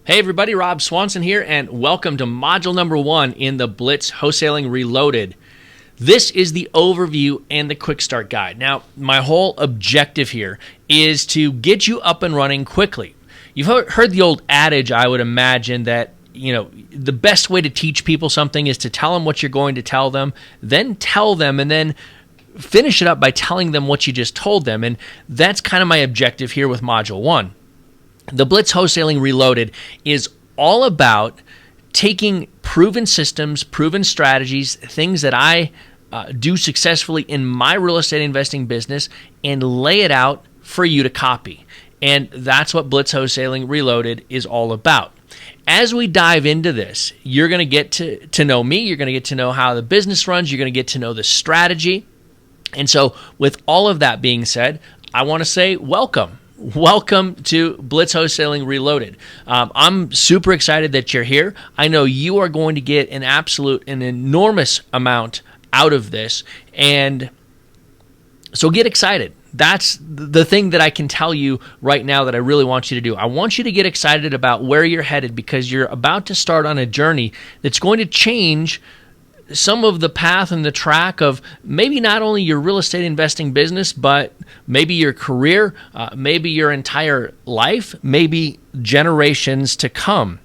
Hey everybody, Rob Swanson here, and welcome to module number 1 in the Blitz Wholesaling Reloaded. This is the overview and the quick start guide. Now, my whole objective here is to get you up and running quickly. You've heard the old adage, I would imagine, that the best way to teach people something is to tell them what you're going to tell them, then tell them, and then finish it up by telling them what you just told them. And that's kind of my objective here with module 1. The Blitz Wholesaling Reloaded is all about taking proven systems, proven strategies, things that I do successfully in my real estate investing business, and lay it out for you to copy. And that's what Blitz Wholesaling Reloaded is all about. As we dive into this, you're going to get to know me, you're going to get to know how the business runs, you're going to get to know the strategy. And so with all of that being said, I want to say welcome. Welcome to Blitz Wholesaling Reloaded. I'm super excited that you're here. I know you are going to get an enormous amount out of this, and so get excited. That's the thing that I can tell you right now that I really want you to do. I want you to get excited about where you're headed, because you're about to start on a journey that's going to change some of the path and the track of maybe not only your real estate investing business, but maybe your career, maybe your entire life, maybe generations to come.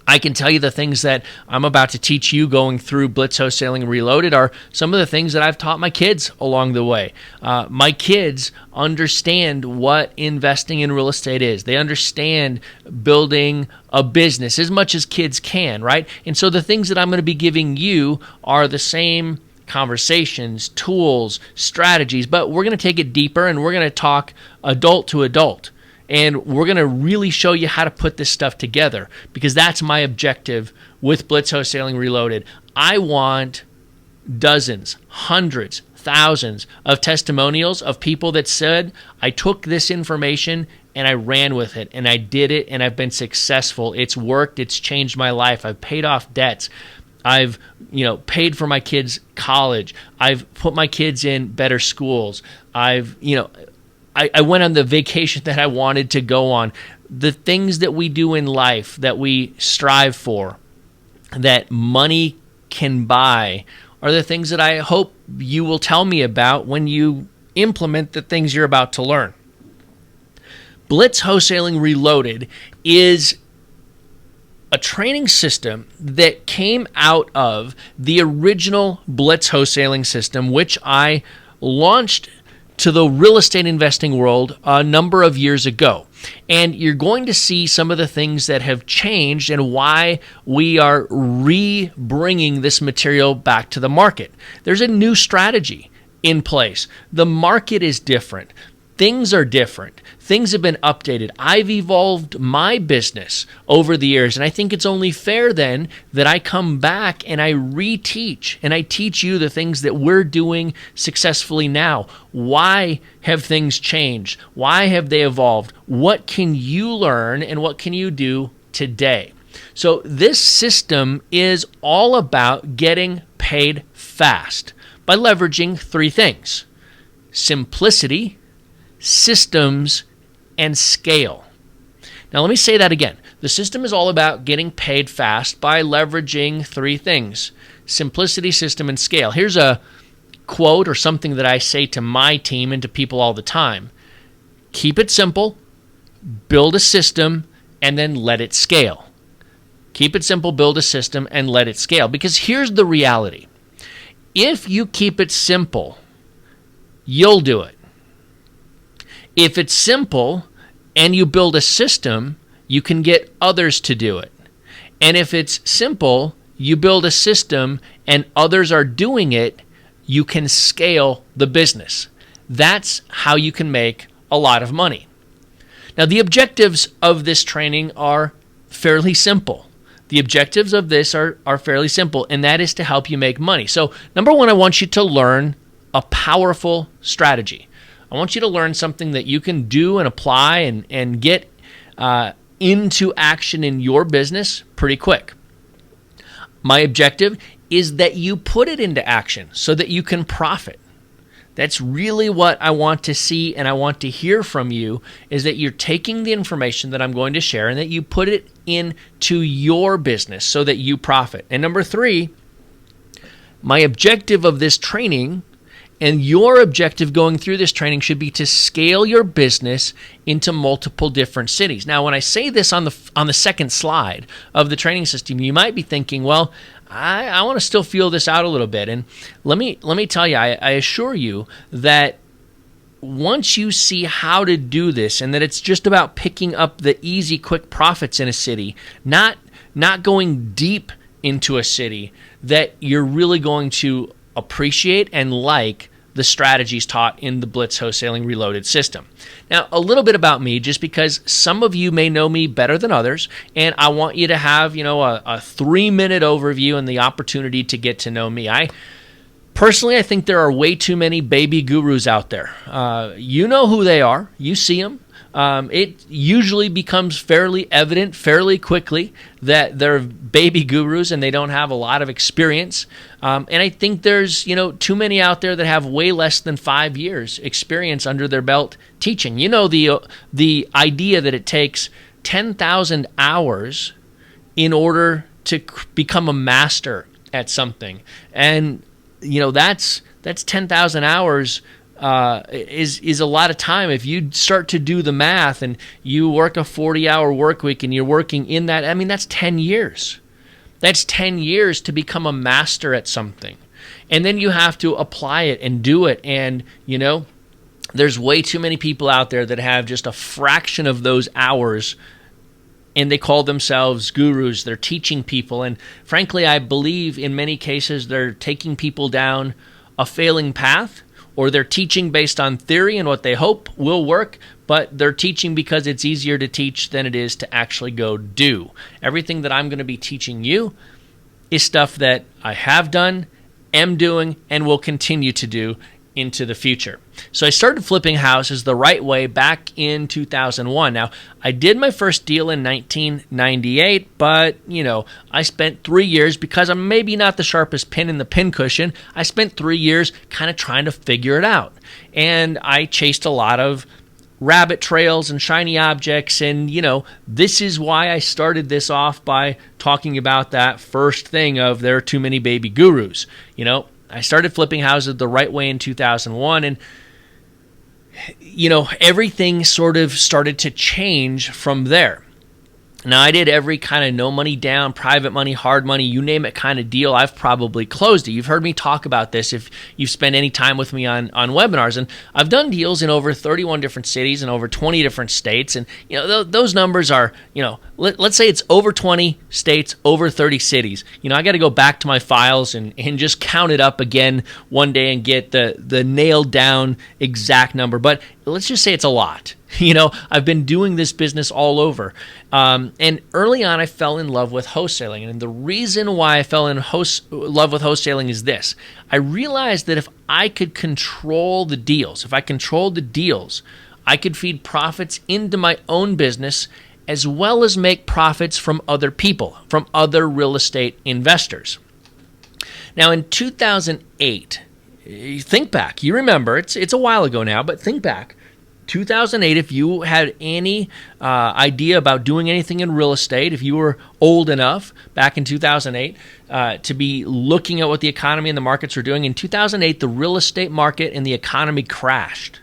I can tell you the things that I'm about to teach you going through Blitz Wholesaling Reloaded are some of the things that I've taught my kids along the way. My kids understand what investing in real estate is. They understand building a business as much as kids can, right? And so the things that I'm going to be giving you are the same conversations, tools, strategies, but we're going to take it deeper and we're going to talk adult to adult. And we're going to really show you how to put this stuff together, because that's my objective with Blitz Wholesaling Reloaded. I want dozens, hundreds, thousands of testimonials of people that said, I took this information and I ran with it and I did it and I've been successful. It's worked. It's changed my life. I've paid off debts. I've paid for my kids' college. I've put my kids in better schools. I went on the vacation that I wanted to go on. The things that we do in life that we strive for, that money can buy, are the things that I hope you will tell me about when you implement the things you're about to learn. Blitz Wholesaling Reloaded is a training system that came out of the original Blitz Wholesaling system, which I launched to the real estate investing world a number of years ago. And you're going to see some of the things that have changed and why we are bringing this material back to the market. There's a new strategy in place. The market is different. Things are different. Things have been updated. I've evolved my business over the years, and I think it's only fair then that I come back and I reteach, and I teach you the things that we're doing successfully now. Why have things changed? Why have they evolved? What can you learn and what can you do today? So this system is all about getting paid fast by leveraging 3 things: simplicity, systems, and scale. Now, let me say that again. The system is all about getting paid fast by leveraging 3 things: simplicity, system, and scale. Here's a quote or something that I say to my team and to people all the time. Keep it simple, build a system, and then let it scale. Keep it simple, build a system, and let it scale. Because here's the reality. If you keep it simple, you'll do it. If it's simple and you build a system, you can get others to do it. And if it's simple, you build a system and others are doing it, you can scale the business. That's how you can make a lot of money. Now, the objectives of this training are fairly simple. The objectives of this are fairly simple, and that is to help you make money. So, number 1, I want you to learn a powerful strategy. I want you to learn something that you can do and apply and get into action in your business pretty quick. My objective is that you put it into action so that you can profit. That's really what I want to see and I want to hear from you, is that you're taking the information that I'm going to share and that you put it into your business so that you profit. And number 3, my objective of this training and your objective going through this training should be to scale your business into multiple different cities. Now, when I say this on the second slide of the training system, you might be thinking, well, I want to still feel this out a little bit. And let me tell you, I assure you that once you see how to do this, and that it's just about picking up the easy, quick profits in a city, not going deep into a city, that you're really going to appreciate and like the strategies taught in the Blitz Wholesaling Reloaded system. Now, a little bit about me, just because some of you may know me better than others, and I want you to have, a 3-minute overview and the opportunity to get to know me. Personally, I think there are way too many baby gurus out there. You know who they are. You see them. It usually becomes fairly evident fairly quickly that they're baby gurus and they don't have a lot of experience. And I think there's, too many out there that have way less than 5 years experience under their belt teaching. The idea that it takes 10,000 hours in order to become a master at something. And, that's 10,000 hours is a lot of time. If you start to do the math and you work a 40-hour work week and you're working in that, that's 10 years. That's 10 years to become a master at something. And then you have to apply it and do it. And, there's way too many people out there that have just a fraction of those hours, and they call themselves gurus. They're teaching people. And frankly, I believe in many cases they're taking people down a failing path, or they're teaching based on theory and what they hope will work, but they're teaching because it's easier to teach than it is to actually go do. Everything that I'm going to be teaching you is stuff that I have done, am doing, and will continue to do into the future. So I started flipping houses the right way back in 2001. Now, I did my first deal in 1998, but, I spent 3 years, because I'm maybe not the sharpest pin in the pincushion, I spent 3 years kind of trying to figure it out. And I chased a lot of rabbit trails and shiny objects, and, this is why I started this off by talking about that first thing of there are too many baby gurus. I started flipping houses the right way in 2001, and everything sort of started to change from there. Now, I did every kind of no money down, private money, hard money, you name it kind of deal. I've probably closed it. You've heard me talk about this if you've spent any time with me on webinars. And I've done deals in over 31 different cities and over 20 different states. And, those numbers are, let's say it's over 20 states, over 30 cities. I got to go back to my files and just count it up again one day and get the nailed down exact number. But let's just say it's a lot. I've been doing this business all over. And early on, I fell in love with wholesaling. And the reason why I fell in love with wholesaling is this. I realized that if I could control the deals, I could feed profits into my own business as well as make profits from other people, from other real estate investors. Now, in 2008, think back. You remember, it's a while ago now, but think back. 2008, if you had any idea about doing anything in real estate, if you were old enough back in 2008 to be looking at what the economy and the markets were doing, in 2008, the real estate market and the economy crashed.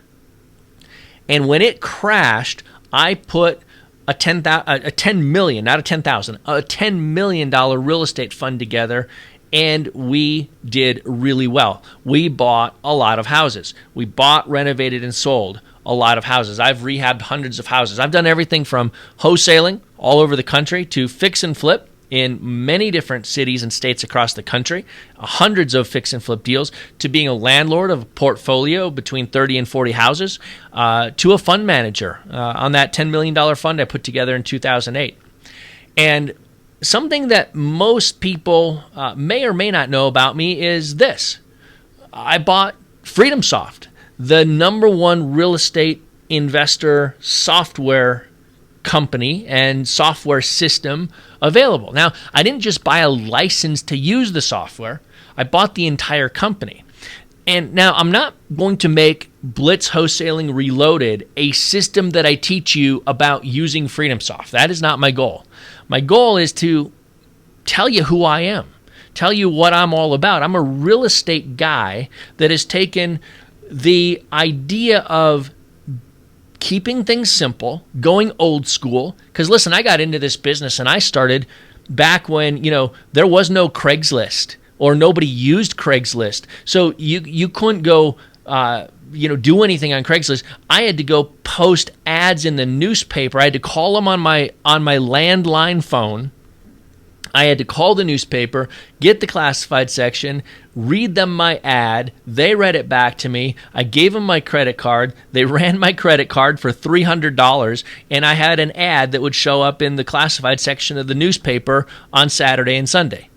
And when it crashed, I put a $10 million, not a $10,000, a $10 million real estate fund together, and we did really well. We bought a lot of houses. We bought, renovated, and sold a lot of houses. I've rehabbed hundreds of houses. I've done everything from wholesaling all over the country to fix and flip in many different cities and states across the country, hundreds of fix and flip deals, to being a landlord of a portfolio between 30 and 40 houses, to a fund manager on that $10 million fund I put together in 2008. And something that most people may or may not know about me is this. I bought FreedomSoft, the number one real estate investor software company and software system available. Now, I didn't just buy a license to use the software. I bought the entire company. And now I'm not going to make Blitz Wholesaling Reloaded a system that I teach you about using FreedomSoft. That is not my goal. My goal is to tell you who I am, tell you what I'm all about. I'm a real estate guy that has taken the idea of keeping things simple, going old school. Because listen, I got into this business and I started back when, there was no Craigslist or nobody used Craigslist. So you couldn't go, do anything on Craigslist. I had to go post ads in the newspaper. I had to call them on my landline phone. I had to call the newspaper, get the classified section, read them my ad. They read it back to me. I gave them my credit card. They ran my credit card for $300, and I had an ad that would show up in the classified section of the newspaper on Saturday and Sunday.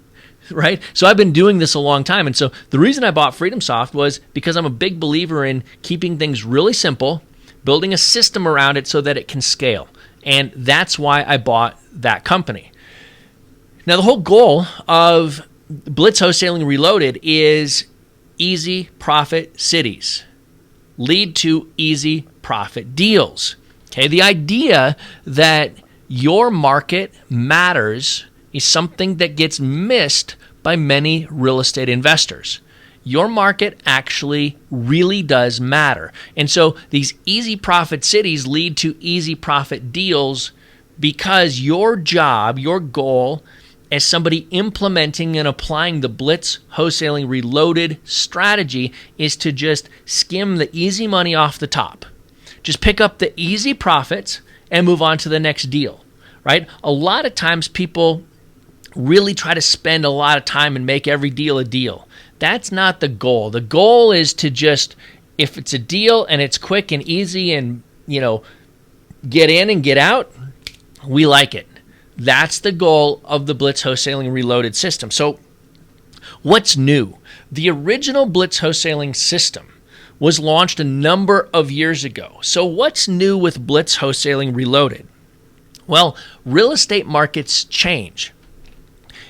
Right? So I've been doing this a long time. And so the reason I bought FreedomSoft was because I'm a big believer in keeping things really simple, building a system around it so that it can scale. And that's why I bought that company. Now, the whole goal of Blitz Wholesaling Reloaded is easy profit cities lead to easy profit deals. Okay, the idea that your market matters is something that gets missed by many real estate investors. Your market actually really does matter. And so these easy profit cities lead to easy profit deals because your job, your goal, as somebody implementing and applying the Blitz Wholesaling Reloaded strategy is to just skim the easy money off the top. Just pick up the easy profits and move on to the next deal, right? A lot of times people really try to spend a lot of time and make every deal a deal. That's not the goal. The goal is to just, if it's a deal and it's quick and easy and, get in and get out, we like it. That's the goal of the Blitz Wholesaling Reloaded system. So what's new? The original Blitz Wholesaling system was launched a number of years ago. So what's new with Blitz Wholesaling Reloaded? Well, real estate markets change.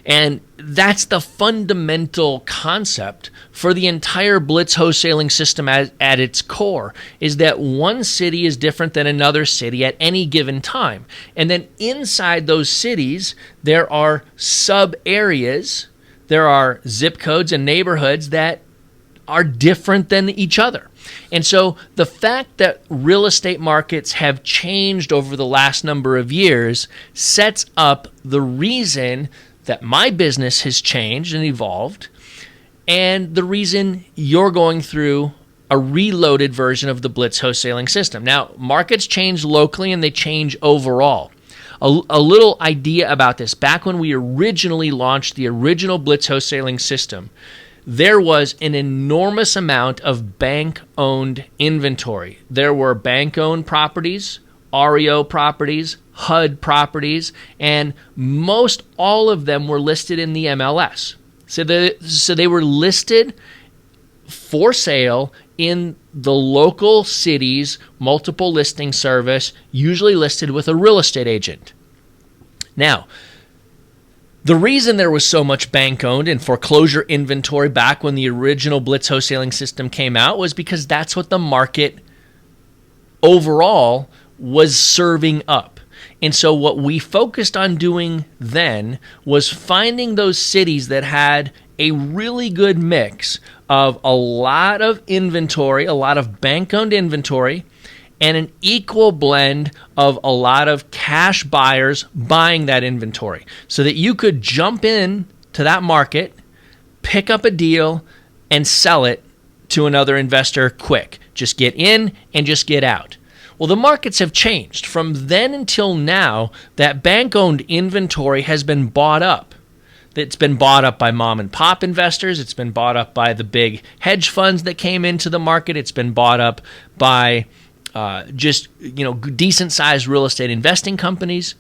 And that's the fundamental concept for the entire Blitz Wholesaling system at its core, is that one city is different than another city at any given time. And then inside those cities, there are sub-areas, there are zip codes and neighborhoods that are different than each other. And so the fact that real estate markets have changed over the last number of years sets up the reason that my business has changed and evolved, and the reason you're going through a reloaded version of the Blitz Wholesaling system. Now, markets change locally and they change overall. A little idea about this. Back when we originally launched the original Blitz Wholesaling system, there was an enormous amount of bank-owned inventory. There were bank-owned properties, REO properties, HUD properties, and most all of them were listed in the MLS. So they were listed for sale in the local city's multiple listing service, usually listed with a real estate agent. Now, the reason there was so much bank-owned and foreclosure inventory back when the original Blitz Wholesaling system came out was because that's what the market overall was serving up. And so what we focused on doing then was finding those cities that had a really good mix of a lot of inventory, a lot of bank-owned inventory, and an equal blend of a lot of cash buyers buying that inventory so that you could jump in to that market, pick up a deal, and sell it to another investor quick. Just get in and just get out. Well, the markets have changed. From then until now, that bank-owned inventory has been bought up. It's been bought up by mom and pop investors. It's been bought up by the big hedge funds that came into the market. It's been bought up by decent-sized real estate investing companies.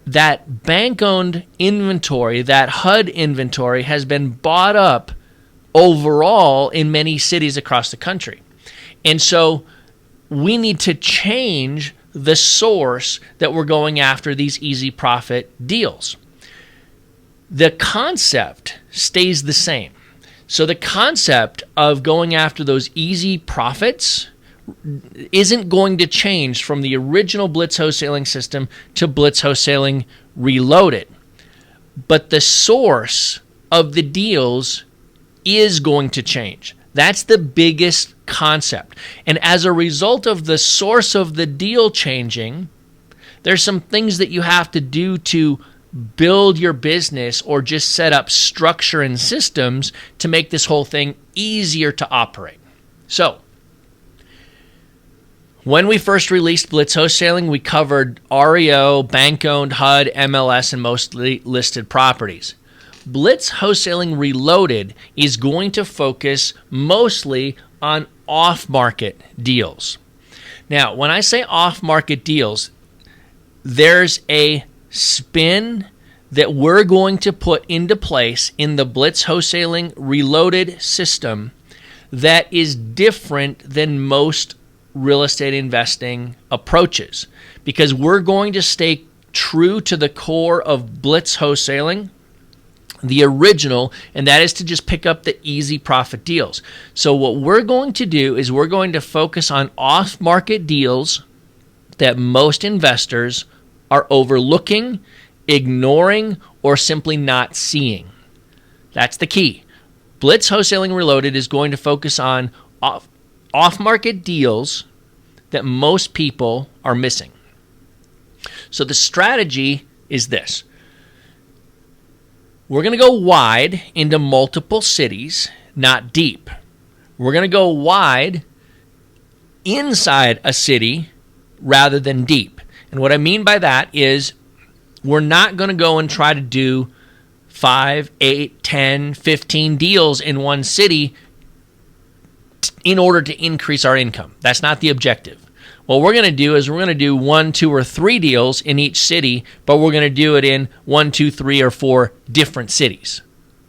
That bank-owned inventory, that HUD inventory, has been bought up overall in many cities across the country. And so we need to change the source that we're going after these easy profit deals. The concept stays the same. So the concept of going after those easy profits isn't going to change from the original Blitz wholesaling system to Blitz wholesaling reloaded. But the source of the deals is going to change. That's the biggest concept. And as a result of the source of the deal changing, there's some things that you have to do to build your business or just set up structure and systems to make this whole thing easier to operate. So, when we first released Blitz wholesaling, we covered REO, bank-owned, HUD, MLS, and mostly listed properties. Blitz wholesaling reloaded is going to focus mostly on off-market deals. Now, when I say off-market deals, there's a spin that we're going to put into place in the Blitz wholesaling reloaded system that is different than most real estate investing approaches, because we're going to stay true to the core of Blitz wholesaling, the original, and that is to just pick up the easy profit deals. So what we're going to do is we're going to focus on off-market deals that most investors are overlooking, ignoring, or simply not seeing. That's the key. Blitz wholesaling reloaded is going to focus on off-market deals that most people are missing. So the strategy is this. We're going to go wide into multiple cities, not deep. We're going to go wide inside a city rather than deep. And what I mean by that is we're not going to go and try to do 5, 8, 10, 15 deals in one city in order to increase our income. That's not the objective. What we're going to do is we're going to do 1, 2, or 3 deals in each city, but we're going to do it in 1, 2, 3, or 4 different cities.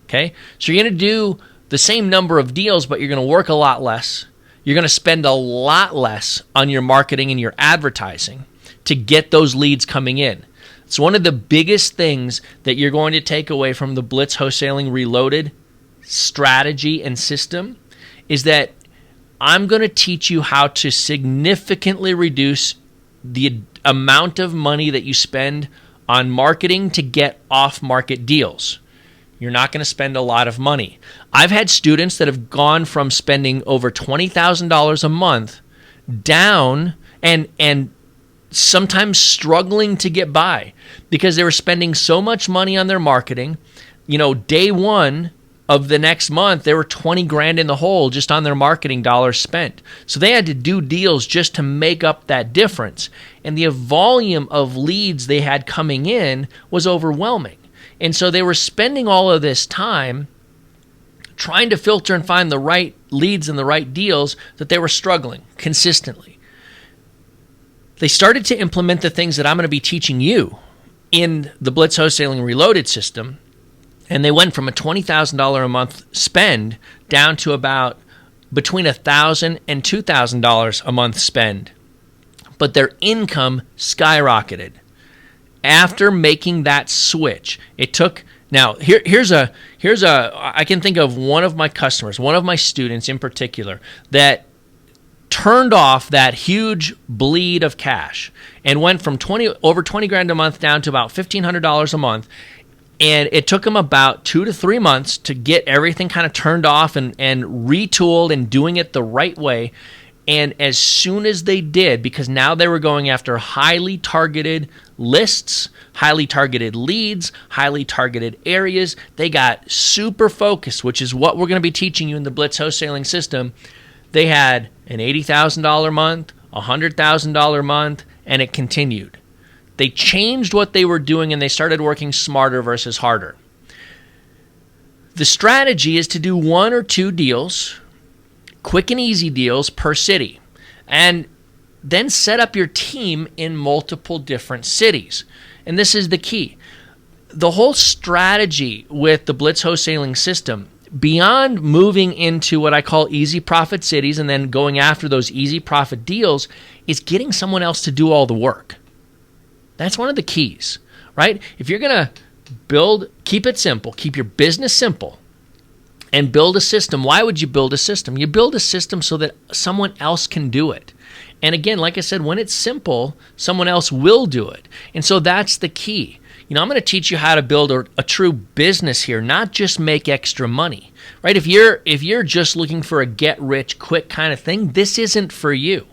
Okay? So you're going to do the same number of deals, but you're going to work a lot less. You're going to spend a lot less on your marketing and your advertising to get those leads coming in. It's one of the biggest things that you're going to take away from the Blitz wholesaling reloaded strategy and system is that I'm going to teach you how to significantly reduce the amount of money that you spend on marketing to get off-market deals. You're not going to spend a lot of money. I've had students that have gone from spending over $20,000 a month down and sometimes struggling to get by because they were spending so much money on their marketing. You know, day one of the next month, they were 20 grand in the hole just on their marketing dollars spent. So they had to do deals just to make up that difference. And the volume of leads they had coming in was overwhelming. And so they were spending all of this time trying to filter and find the right leads and the right deals that they were struggling consistently. They started to implement the things that I'm going to be teaching you in the Blitz wholesaling reloaded system. And they went from a $20,000 a month spend down to about between $1,000 and $2,000 a month spend. But their income skyrocketed. After making that switch, it took, now here's a I can think of one of my customers, one of my students in particular, that turned off that huge bleed of cash and went from over 20 grand a month down to about $1,500 a month. And it took them about 2 to 3 months to get everything kind of turned off and retooled and doing it the right way. And as soon as they did, because now they were going after highly targeted lists, highly targeted leads, highly targeted areas, they got super focused, which is what we're going to be teaching you in the Blitz wholesaling system. They had an $80,000 month, a $100,000 month, and it continued. They changed what they were doing and they started working smarter versus harder. The strategy is to do 1 or 2 deals, quick and easy deals per city, and then set up your team in multiple different cities. And this is the key. The whole strategy with the Blitz wholesaling system, beyond moving into what I call easy profit cities and then going after those easy profit deals, is getting someone else to do all the work. That's one of the keys, right? If you're going to keep it simple, keep your business simple, and build a system. Why would you build a system? You build a system so that someone else can do it. And again, like I said, when it's simple, someone else will do it. And so that's the key. I'm going to teach you how to build a true business here, not just make extra money, right? If you're just looking for a get rich quick kind of thing, this isn't for you.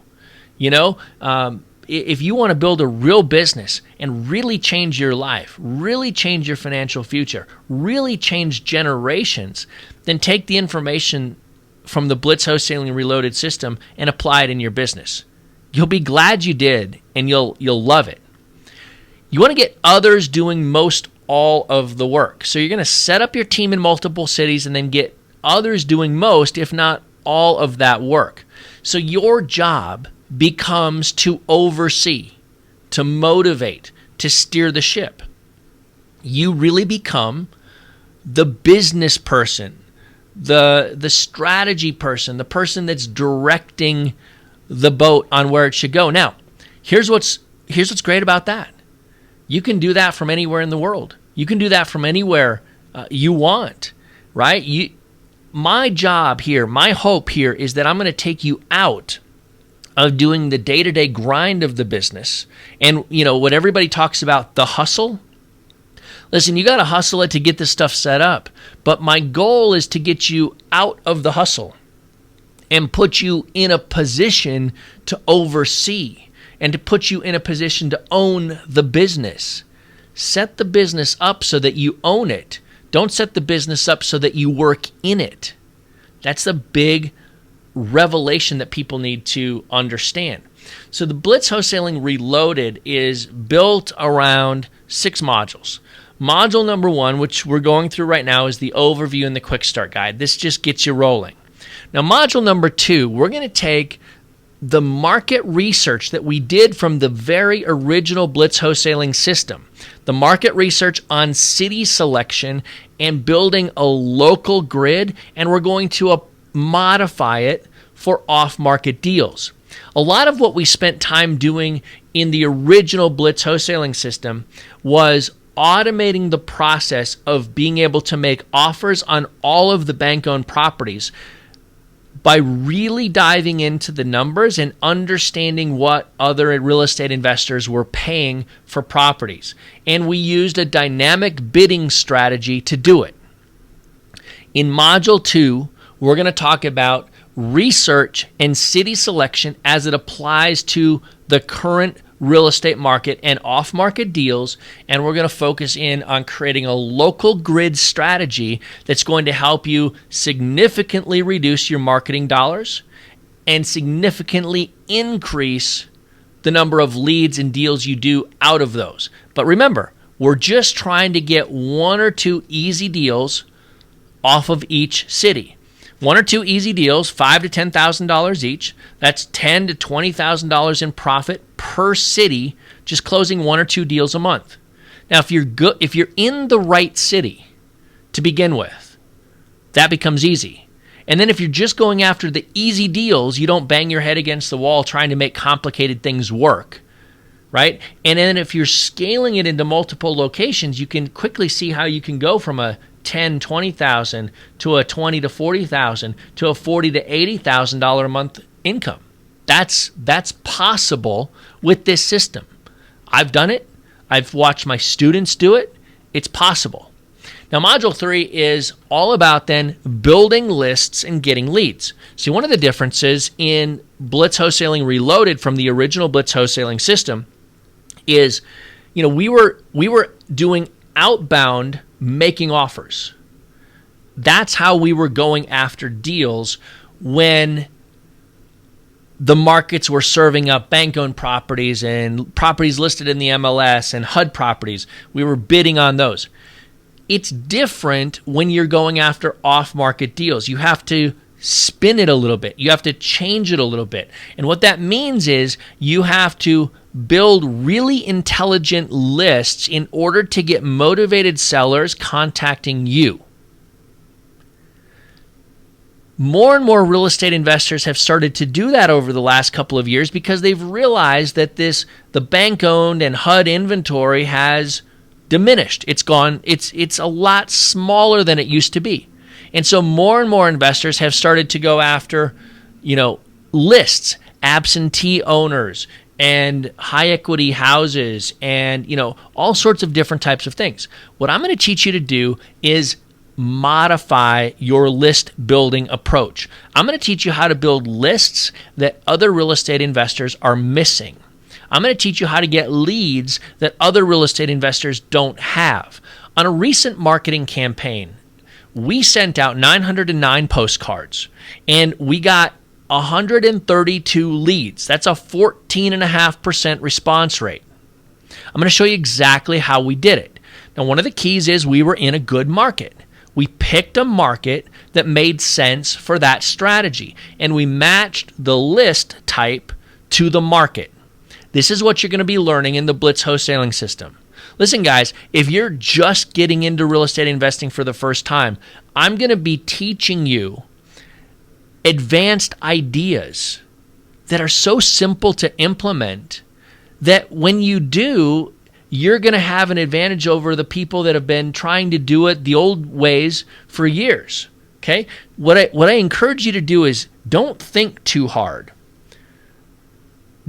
If you want to build a real business and really change your life, really change your financial future, really change generations, then take the information from the Blitz Wholesaling Reloaded system and apply it in your business. You'll be glad you did, and you'll love it. You want to get others doing most all of the work. So you're going to set up your team in multiple cities and then get others doing most, if not all of that work. So your job becomes to oversee, to motivate, to steer the ship. You really become the business person, the strategy person, the person that's directing the boat on where it should go. Now, here's what's great about that. You can do that from anywhere in the world. You can do that from anywhere you want, right? My job here, my hope here is that I'm going to take you out of doing the day-to-day grind of the business. And, what everybody talks about, the hustle. Listen, you got to hustle it to get this stuff set up. But my goal is to get you out of the hustle and put you in a position to oversee and to put you in a position to own the business. Set the business up so that you own it. Don't set the business up so that you work in it. That's the big revelation that people need to understand. So the Blitz Wholesaling Reloaded is built around 6 modules. Module number 1, which we're going through right now, is the overview and the quick start guide. This just gets you rolling. Now, module number 2, we're going to take the market research that we did from the very original Blitz Wholesaling system, the market research on city selection and building a local grid, and we're going to modify it for off-market deals. A lot of what we spent time doing in the original Blitz Wholesaling system was automating the process of being able to make offers on all of the bank-owned properties by really diving into the numbers and understanding what other real estate investors were paying for properties. And we used a dynamic bidding strategy to do it. In Module 2, we're going to talk about research and city selection as it applies to the current real estate market and off-market deals, and we're going to focus in on creating a local grid strategy that's going to help you significantly reduce your marketing dollars and significantly increase the number of leads and deals you do out of those. But remember, we're just trying to get 1 or 2 easy deals off of each city. 1 or 2 easy deals, $5,000 to $10,000 each. That's $10,000 to $20,000 in profit per city, just closing 1 or 2 deals a month. Now, if you're in the right city to begin with, that becomes easy. And then if you're just going after the easy deals, you don't bang your head against the wall trying to make complicated things work, right? And then if you're scaling it into multiple locations, you can quickly see how you can go from a $10,000, $20,000 to a $20,000 to $40,000 to a $40,000 to $80,000 a month income. That's possible with this system. I've done it. I've watched my students do it. It's possible. Now, Module 3 is all about then building lists and getting leads. See, one of the differences in Blitz Wholesaling Reloaded from the original Blitz Wholesaling system is, we were doing outbound making offers. That's how we were going after deals when the markets were serving up bank-owned properties and properties listed in the MLS and HUD properties. We were bidding on those. It's different when you're going after off-market deals. You have to spin it a little bit. You have to change it a little bit. And what that means is you have to build really intelligent lists in order to get motivated sellers contacting you. More and more real estate investors have started to do that over the last couple of years because they've realized that the bank-owned and HUD inventory has diminished. It's gone. It's a lot smaller than it used to be. And so more and more investors have started to go after, lists, absentee owners, and high equity houses, and, all sorts of different types of things. What I'm going to teach you to do is modify your list building approach. I'm going to teach you how to build lists that other real estate investors are missing. I'm going to teach you how to get leads that other real estate investors don't have. On a recent marketing campaign, we sent out 909 postcards, and we got 132 leads. That's a 14.5% response rate. I'm going to show you exactly how we did it. Now, one of the keys is we were in a good market. We picked a market that made sense for that strategy, and we matched the list type to the market. This is what you're going to be learning in the Blitz wholesaling system. Listen, guys, if you're just getting into real estate investing for the first time, I'm going to be teaching you advanced ideas that are so simple to implement that when you do, you're going to have an advantage over the people that have been trying to do it the old ways for years. Okay? What I encourage you to do is don't think too hard.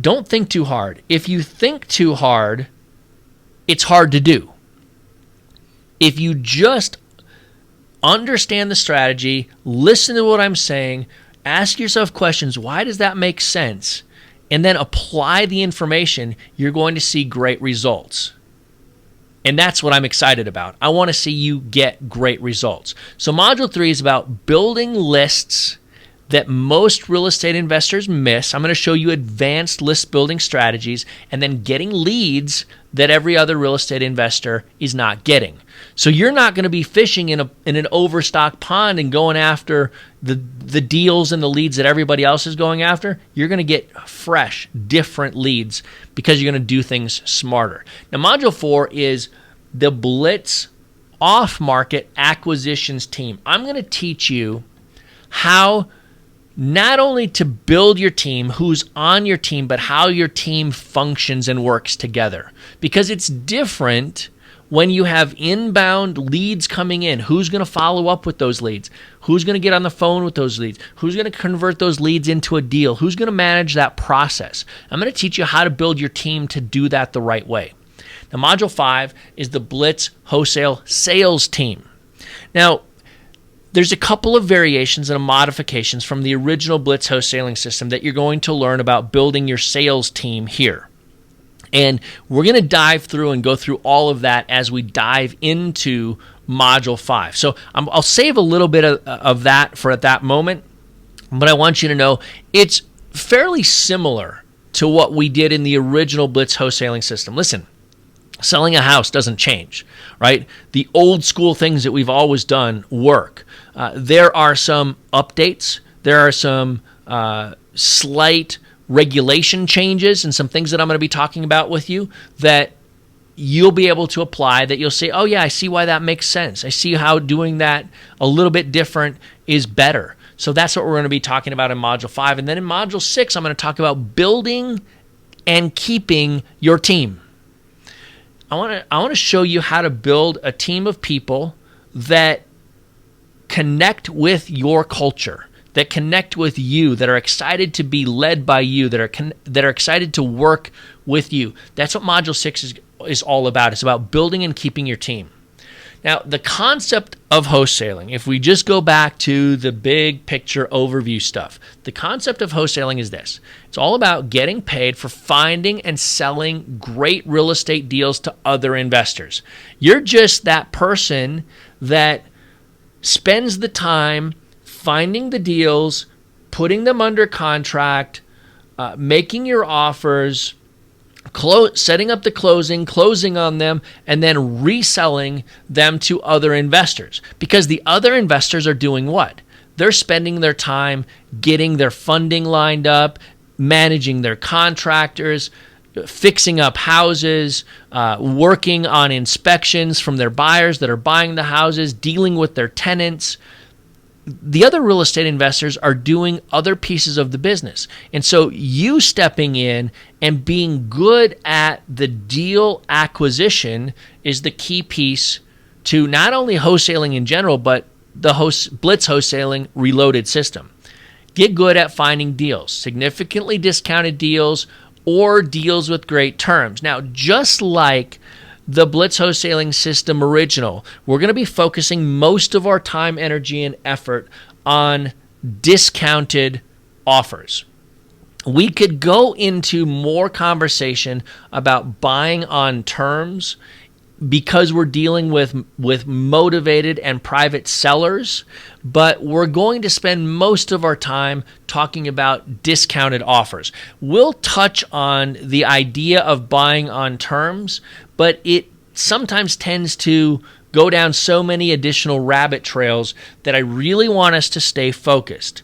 Don't think too hard. If you think too hard, it's hard to do. If you just understand the strategy, listen to what I'm saying, ask yourself questions, why does that make sense? And then apply the information, you're going to see great results. And that's what I'm excited about. I want to see you get great results. So Module 3 is about building lists that most real estate investors miss. I'm going to show you advanced list building strategies and then getting leads that every other real estate investor is not getting. So you're not going to be fishing in an overstocked pond and going after the deals and the leads that everybody else is going after. You're going to get fresh, different leads because you're going to do things smarter. Now, Module 4 is the Blitz off-market acquisitions team. I'm going to teach you how not only to build your team, who's on your team, but how your team functions and works together. Because it's different when you have inbound leads coming in. Who's going to follow up with those leads? Who's going to get on the phone with those leads? Who's going to convert those leads into a deal? Who's going to manage that process? I'm going to teach you how to build your team to do that the right way. Now, Module 5 is the Blitz Wholesale Sales Team. Now, there's a couple of variations and modifications from the original Blitz wholesaling system that you're going to learn about building your sales team here. And we're going to dive through and go through all of that as we dive into Module 5. So I'll save a little bit of that for at that moment, but I want you to know it's fairly similar to what we did in the original Blitz wholesaling system. Listen, selling a house doesn't change, right? The old school things that we've always done work. There are some updates. There are some slight regulation changes and some things that I'm going to be talking about with you that you'll be able to apply, that you'll say, oh yeah, I see why that makes sense. I see how doing that a little bit different is better. So that's what we're going to be talking about in Module 5. And then in Module 6, I'm going to talk about building and keeping your team. I want to show you how to build a team of people that connect with your culture, that connect with you, that are excited to be led by you, that are excited to work with you. That's what Module 6 is all about. It's about building and keeping your team. Now, the concept of wholesaling, if we just go back to the big picture overview stuff, the concept of wholesaling is this. It's all about getting paid for finding and selling great real estate deals to other investors. You're just that person that spends the time finding the deals, putting them under contract, making your offers, setting up the closing on them, and then reselling them to other investors. Because the other investors are doing what? They're spending their time getting their funding lined up, managing their contractors, fixing up houses, working on inspections from their buyers that are buying the houses, dealing with their tenants. The other real estate investors are doing other pieces of the business. And so you stepping in and being good at the deal acquisition is the key piece to not only wholesaling in general, but the Blitz Wholesaling Reloaded system. Get good at finding deals, significantly discounted deals, or deals with great terms. Now, just like the Blitz Wholesaling System Original, we're going to be focusing most of our time, energy, and effort on discounted offers. We could go into more conversation about buying on terms because we're dealing with motivated and private sellers, but we're going to spend most of our time talking about discounted offers. We'll touch on the idea of buying on terms, but it sometimes tends to go down so many additional rabbit trails that I really want us to stay focused.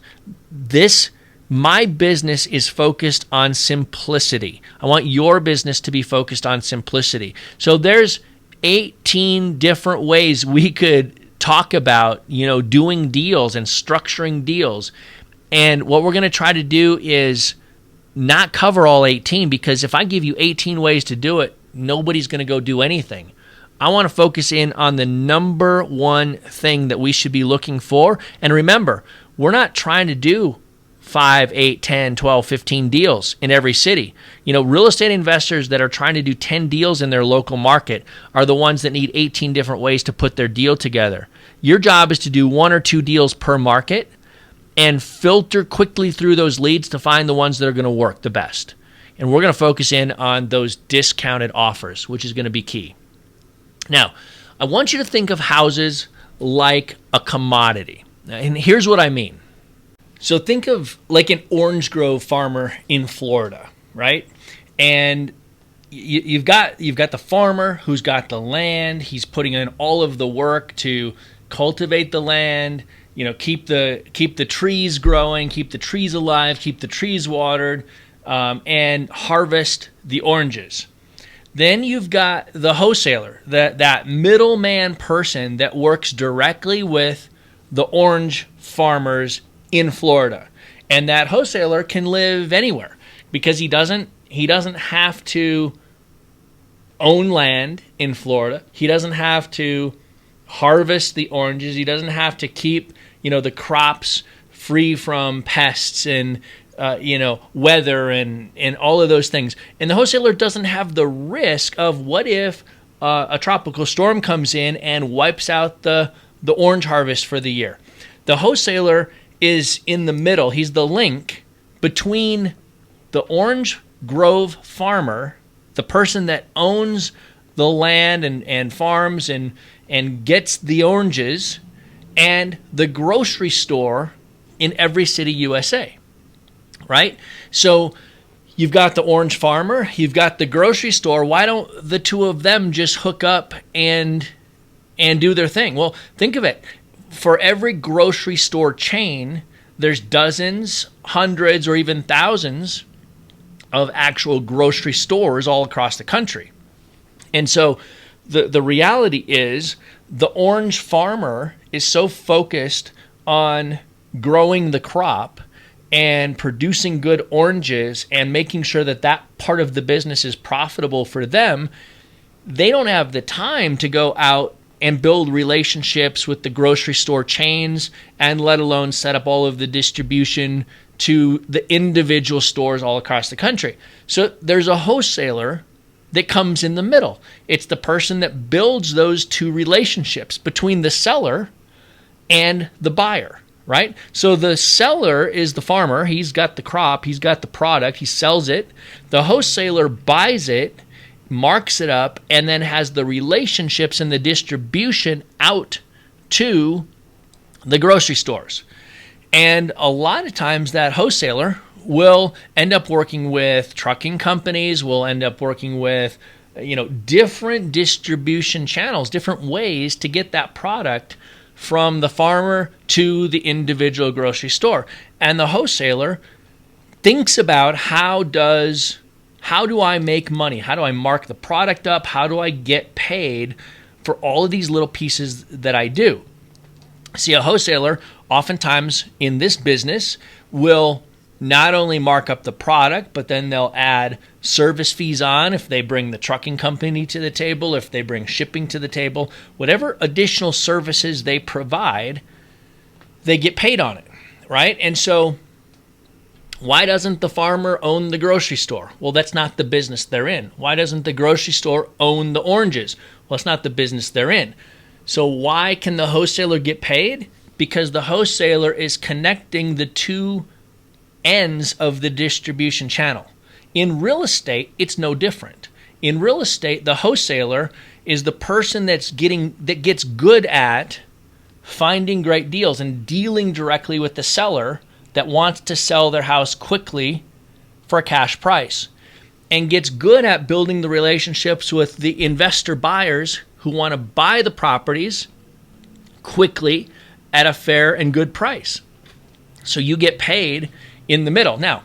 My business is focused on simplicity. I want your business to be focused on simplicity. So there's 18 different ways we could talk about, doing deals and structuring deals. And what we're going to try to do is not cover all 18, because if I give you 18 ways to do it, nobody's going to go do anything. I want to focus in on the number one thing that we should be looking for. And remember, we're not trying to do 5, 8, 10, 12, 15 deals in every city. Real estate investors that are trying to do 10 deals in their local market are the ones that need 18 different ways to put their deal together. Your job is to do 1 or 2 deals per market and filter quickly through those leads to find the ones that are going to work the best. And we're going to focus in on those discounted offers, which is going to be key. Now, I want you to think of houses like a commodity. And here's what I mean. So think of like an orange grove farmer in Florida, right? And you've got the farmer who's got the land. He's putting in all of the work to cultivate the land, keep the trees growing, keep the trees alive, keep the trees watered, and harvest the oranges. Then you've got the wholesaler, that middleman person that works directly with the orange farmers in Florida. And that wholesaler can live anywhere because he doesn't have to own land in Florida. He doesn't have to harvest the oranges. He doesn't have to keep, the crops free from pests and weather and all of those things. And the wholesaler doesn't have the risk of what if a tropical storm comes in and wipes out the orange harvest for the year. The wholesaler is in the middle. He's the link between the orange grove farmer, the person that owns the land and farms and gets the oranges, and the grocery store in every city USA, right? So you've got the orange farmer, you've got the grocery store. Why don't the two of them just hook up and do their thing? Well, think of it. For every grocery store chain, there's dozens, hundreds, or even thousands of actual grocery stores all across the country. And so the reality is the orange farmer is so focused on growing the crop and producing good oranges and making sure that part of the business is profitable for them, they don't have the time to go out and build relationships with the grocery store chains, and let alone set up all of the distribution to the individual stores all across the country. So there's a wholesaler that comes in the middle. It's the person that builds those two relationships between the seller and the buyer, right? So the seller is the farmer. He's got the crop. He's got the product. He sells it. The wholesaler buys it, marks it up, and then has the relationships and the distribution out to the grocery stores. And a lot of times that wholesaler will end up working with trucking companies, will end up working with different distribution channels, different ways to get that product from the farmer to the individual grocery store. And the wholesaler thinks about how do I make money? How do I mark the product up? How do I get paid for all of these little pieces that I do? See, a wholesaler oftentimes in this business will not only mark up the product, but then they'll add service fees on if they bring the trucking company to the table, if they bring shipping to the table, whatever additional services they provide, they get paid on it, right? And so why doesn't the farmer own the grocery store? Well, that's not the business they're in. Why doesn't the grocery store own the oranges? Well, it's not the business they're in. So why can the wholesaler get paid? Because the wholesaler is connecting the two ends of the distribution channel. In real estate, it's no different. In real estate, the wholesaler is the person that gets good at finding great deals and dealing directly with the seller that wants to sell their house quickly for a cash price, and gets good at building the relationships with the investor buyers who want to buy the properties quickly at a fair and good price. So you get paid in the middle. Now,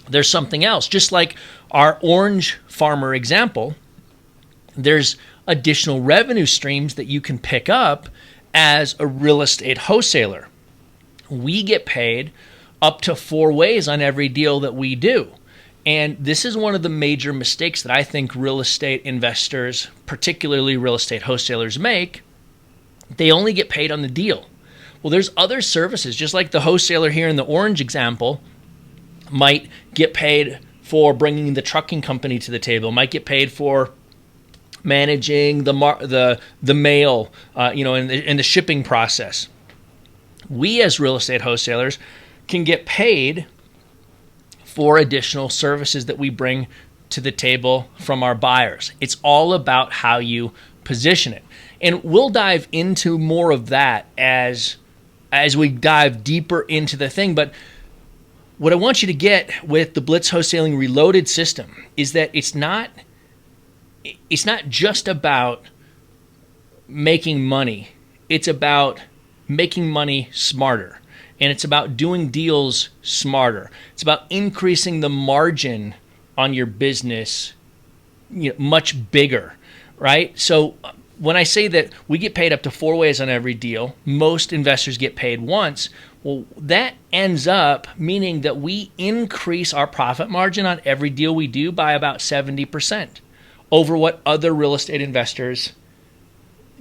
there's something else. Just like our orange farmer example, there's additional revenue streams that you can pick up as a real estate wholesaler. We get paid up to 4 ways on every deal that we do. And this is one of the major mistakes that I think real estate investors, particularly real estate wholesalers, make. They only get paid on the deal. Well, there's other services, just like the wholesaler here in the orange example might get paid for bringing the trucking company to the table, might get paid for managing the mail, in the shipping process. We as real estate wholesalers can get paid for additional services that we bring to the table from our buyers. It's all about how you position it. And we'll dive into more of that as we dive deeper into the thing. But what I want you to get with the Blitz Wholesaling Reloaded system is that it's not just about making money. It's about making money smarter. And it's about doing deals smarter. It's about increasing the margin on your business, much bigger, right? So when I say that we get paid up to 4 ways on every deal, most investors get paid once. Well, that ends up meaning that we increase our profit margin on every deal we do by about 70% over what other real estate investors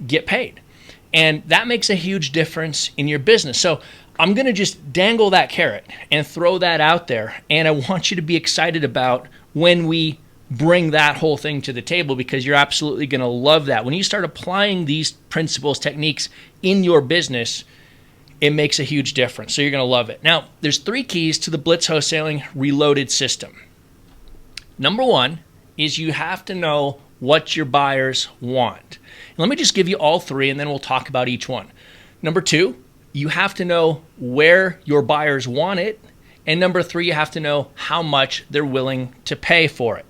get paid. And that makes a huge difference in your business. So I'm going to just dangle that carrot and throw that out there. And I want you to be excited about when we bring that whole thing to the table, because you're absolutely going to love that. When you start applying these principles, techniques in your business, it makes a huge difference. So you're going to love it. Now, there's 3 keys to the Blitz Wholesaling Reloaded system. Number 1 is you have to know what your buyers want. And let me just give you all 3, and then we'll talk about each one. Number 2, you have to know where your buyers want it. And number 3, you have to know how much they're willing to pay for it.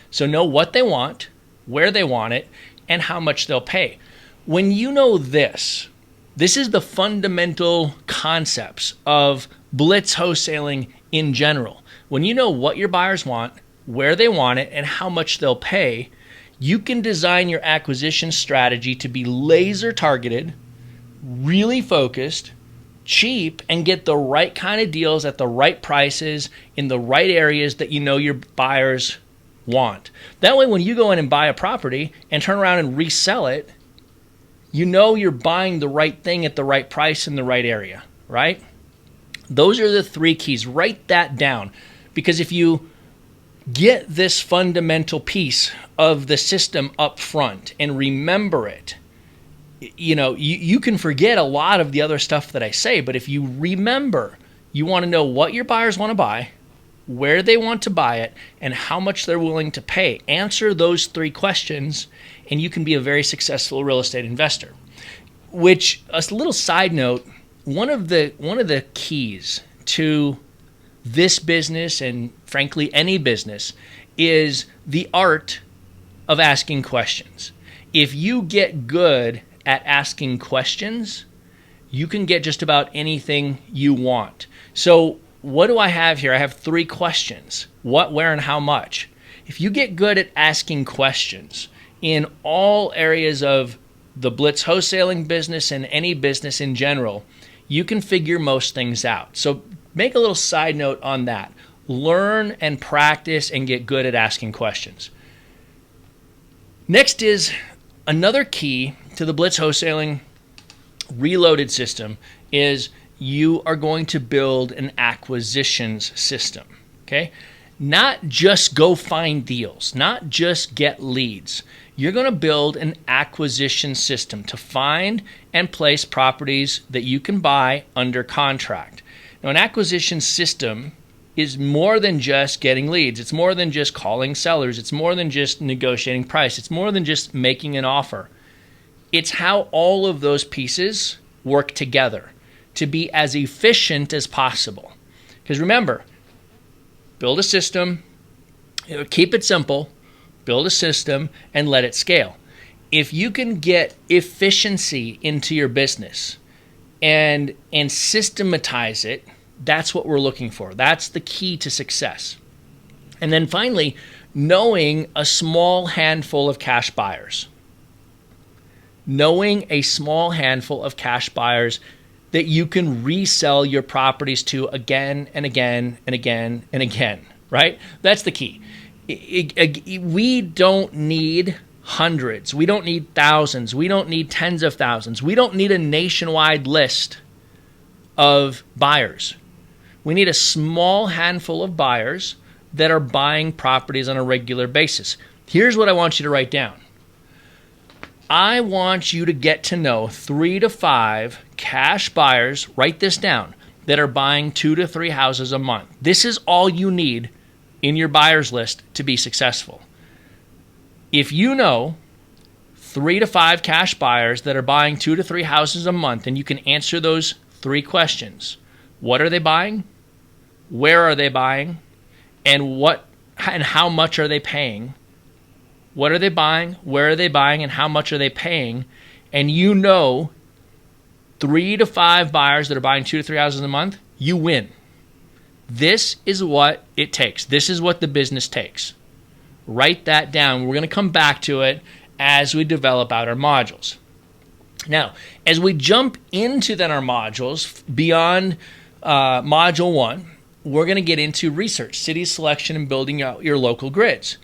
So know what they want, where they want it, and how much they'll pay. When you know this is the fundamental concepts of Blitz wholesaling in general. When you know what your buyers want, where they want it, and how much they'll pay, you can design your acquisition strategy to be laser targeted, really focused, cheap, and get the right kind of deals at the right prices in the right areas that you know your buyers want. That way, when you go in and buy a property and turn around and resell it, you know you're buying the right thing at the right price in the right area, right? Those are the 3 keys. Write that down, because if you get this fundamental piece of the system up front and remember it, you can forget a lot of the other stuff that I say, but if you remember, you want to know what your buyers want to buy, where they want to buy it, and how much they're willing to pay. Answer those 3 questions, and you can be a very successful real estate investor. Which, a little side note, one of the keys to this business, and frankly any business, is the art of asking questions. If you get good at asking questions, you can get just about anything you want. So what do I have here? I have 3 questions. What, where, and how much. If you get good at asking questions in all areas of the Blitz wholesaling business and any business in general, you can figure most things out. So make a little side note on that. Learn and practice and get good at asking questions. Next is another key to the Blitz Wholesaling Reloaded system is you are going to build an acquisitions system, okay? Not just go find deals, not just get leads. You're going to build an acquisition system to find and place properties that you can buy under contract. Now, an acquisition system is more than just getting leads. It's more than just calling sellers. It's more than just negotiating price. It's more than just making an offer. It's how all of those pieces work together to be as efficient as possible. Because remember, build a system, keep it simple, build a system, and let it scale. If you can get efficiency into your business and systematize it, that's what we're looking for. That's the key to success. And then finally, knowing a small handful of cash buyers. Knowing a small handful of cash buyers that you can resell your properties to again and again and again and again, right? That's the key. We don't need hundreds. We don't need thousands. We don't need tens of thousands. We don't need a nationwide list of buyers. We need a small handful of buyers that are buying properties on a regular basis. Here's what I want you to write down. I want you to get to know 3 to 5 cash buyers, write this down, that are buying 2 to 3 houses a month. This is all you need in your buyers list to be successful. If you know 3 to 5 cash buyers that are buying 2 to 3 houses a month, and you can answer those 3 questions. What are they buying? Where are they buying? And how much are they paying? What are they buying? Where are they buying? And how much are they paying? And you know 3 to 5 buyers that are buying 2 to 3 houses a month, you win. This is what it takes. This is what the business takes. Write that down. We're going to come back to it as we develop out our modules. Now, as we jump into then our modules, beyond Module 1, we're going to get into research, city selection, and building out your local grids.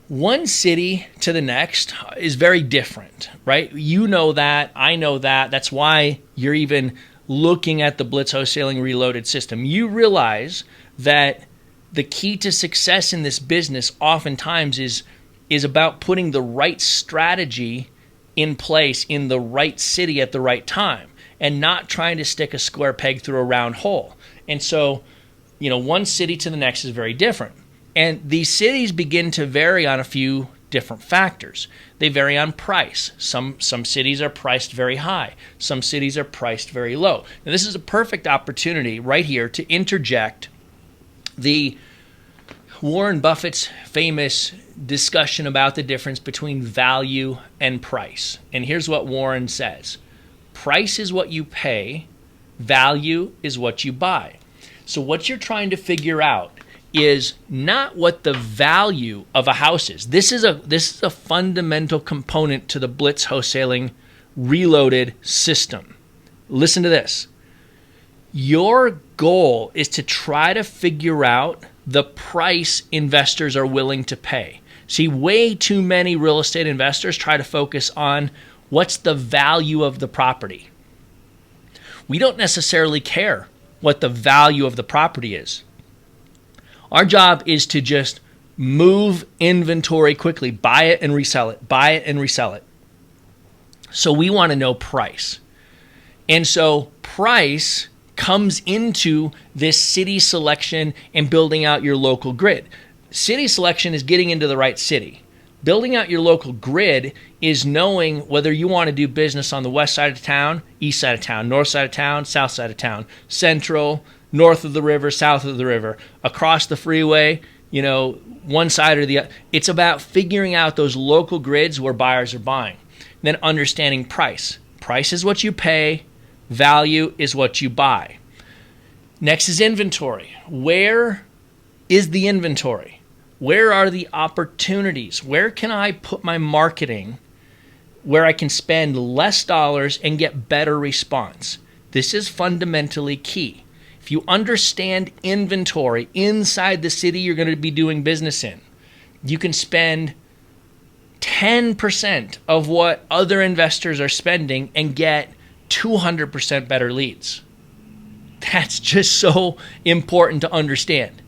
One city to the next is very different, right? You know that. I know that. That's why you're even looking at the Blitz Wholesaling Reloaded system. You realize that the key to success in this business oftentimes is about putting the right strategy in place in the right city at the right time and not trying to stick a square peg through a round hole. And so, one city to the next is very different. And these cities begin to vary on a few different factors. They vary on price. Some cities are priced very high. Some cities are priced very low. Now, this is a perfect opportunity right here to interject the Warren Buffett's famous discussion about the difference between value and price. And here's what Warren says. Price is what you pay. Value is what you buy. So what you're trying to figure out is not what the value of a house is. This is a fundamental component to the Blitz Wholesaling Reloaded system. Listen to this. Your goal is to try to figure out the price investors are willing to pay. See, way too many real estate investors try to focus on what's the value of the property. We don't necessarily care what the value of the property is. Our job is to just move inventory quickly, buy it and resell it, buy it and resell it. So we want to know price. And so price comes into this city selection and building out your local grid. City selection is getting into the right city. Building out your local grid is knowing whether you want to do business on the west side of town, east side of town, north side of town, south side of town, central, north of the river, south of the river, across the freeway, one side or the other. It's about figuring out those local grids where buyers are buying. Then understanding price. Price is what you pay. Value is what you buy. Next is inventory. Where is the inventory? Where are the opportunities? Where can I put my marketing where I can spend less dollars and get better response? This is fundamentally key. If you understand inventory inside the city you're going to be doing business in, you can spend 10% of what other investors are spending and get 200% better leads. That's just so important to understand.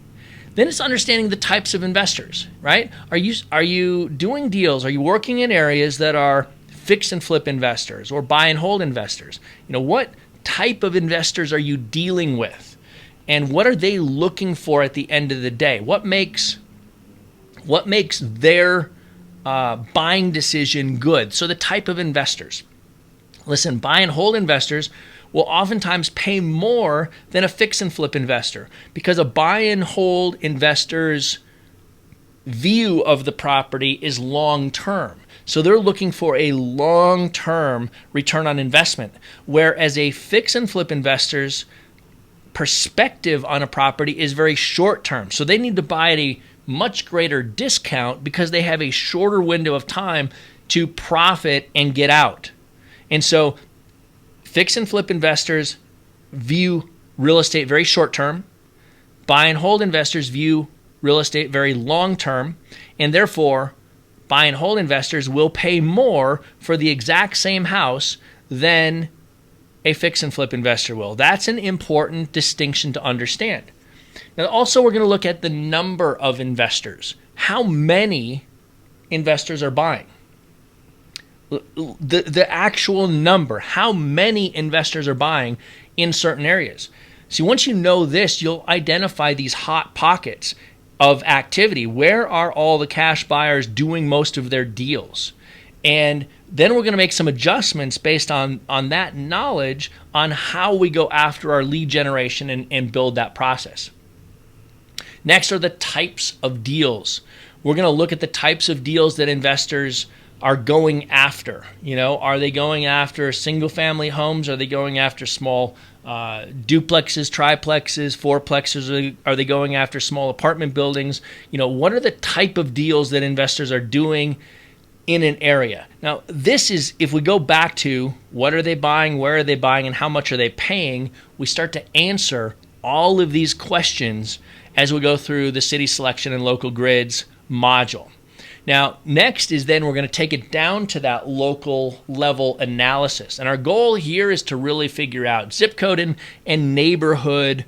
Then it's understanding the types of investors, right? Are you doing deals? Are you working in areas that are fix and flip investors or buy and hold investors? What type of investors are you dealing with? And what are they looking for at the end of the day? What makes their buying decision good? So the type of investors. Listen, buy and hold investors will oftentimes pay more than a fix and flip investor because a buy and hold investor's view of the property is long term. So they're looking for a long-term return on investment, whereas a fix and flip investor's perspective on a property is very short term. So they need to buy at a much greater discount because they have a shorter window of time to profit and get out. And so fix and flip investors view real estate very short term. Buy and hold investors view real estate very long term. And therefore, buy and hold investors will pay more for the exact same house than a fix and flip investor will. That's an important distinction to understand. Now, also, we're going to look at the number of investors. How many investors are buying? The actual number. How many investors are buying in certain areas? See, once you know this, you'll identify these hot pockets of activity. Where are all the cash buyers doing most of their deals? And then we're going to make some adjustments based on that knowledge on how we go after our lead generation and build that process. Next are the types of deals. We're going to look at the types of deals that investors are going after. Are they going after single family homes? Are they going after small duplexes, triplexes, fourplexes? Are they going after small apartment buildings? What are the type of deals that investors are doing in an area? Now, this is, if we go back to what are they buying, where are they buying, and how much are they paying, we start to answer all of these questions as we go through the city selection and local grids module. Now, next is then we're going to take it down to that local level analysis. And our goal here is to really figure out zip code and neighborhood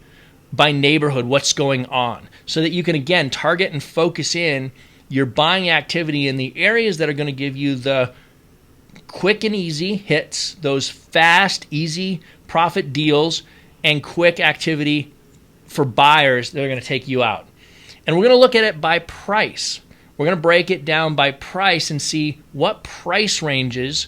by neighborhood what's going on so that you can, again, target and focus in your buying activity in the areas that are going to give you the quick and easy hits, those fast, easy profit deals, and quick activity for buyers that are going to take you out. And we're going to look at it by price. We're going to break it down by price and see what price ranges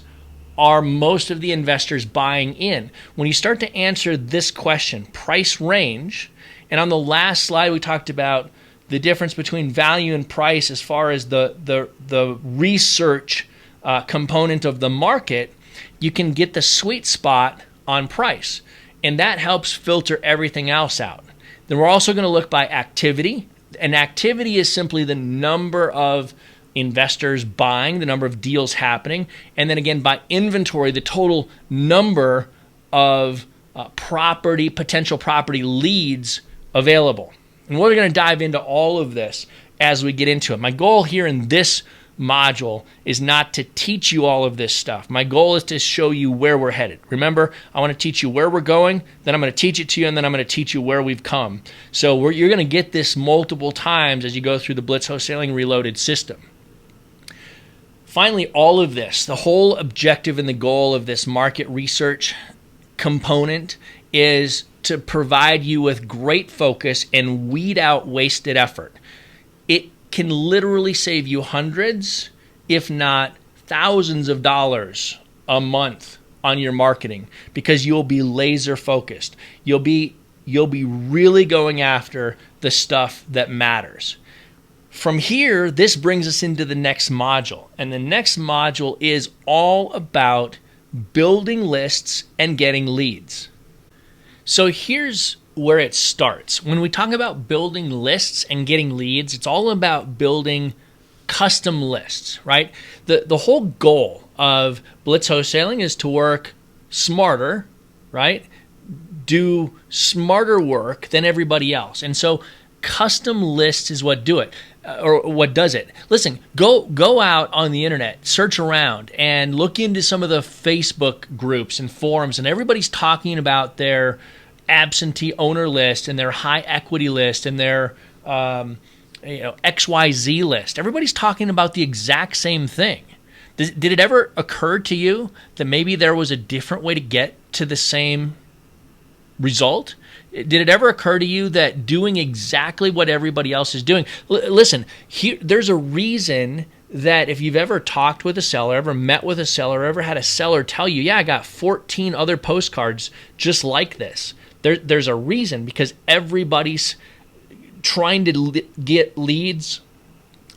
are most of the investors buying in. When you start to answer this question, price range, and on the last slide we talked about the difference between value and price as far as the research component of the market, you can get the sweet spot on price. And that helps filter everything else out. Then we're also going to look by activity. And activity is simply the number of investors buying, the number of deals happening. And then again, by inventory, the total number of potential property leads available. And we're going to dive into all of this as we get into it. My goal here in this module is not to teach you all of this stuff. My goal is to show you where we're headed. Remember, I want to teach you where we're going, then I'm going to teach it to you, and then I'm going to teach you where we've come. So you're going to get this multiple times as you go through the Blitz Wholesaling Reloaded system. Finally, all of this, the whole objective and the goal of this market research component is to provide you with great focus and weed out wasted effort. It can literally save you hundreds, if not thousands of dollars a month on your marketing because you'll be laser focused. You'll be really going after the stuff that matters. From here, this brings us into the next module. And the next module is all about building lists and getting leads. So here's where it starts. When we talk about building lists and getting leads, it's all about building custom lists, right? The whole goal of Blitz Wholesaling is to work smarter, right? Do smarter work than everybody else. And so custom lists is what do it. Or what does it? Listen, go out on the internet, search around, and look into some of the Facebook groups and forums, and everybody's talking about their absentee owner list and their high equity list and their XYZ list. Everybody's talking about the exact same thing. Did it ever occur to you that maybe there was a different way to get to the same result? Did it ever occur to you that doing exactly what everybody else is doing? Listen, there's a reason that if you've ever talked with a seller, ever met with a seller, ever had a seller tell you, yeah, I got 14 other postcards just like this. There's a reason, because everybody's trying to get leads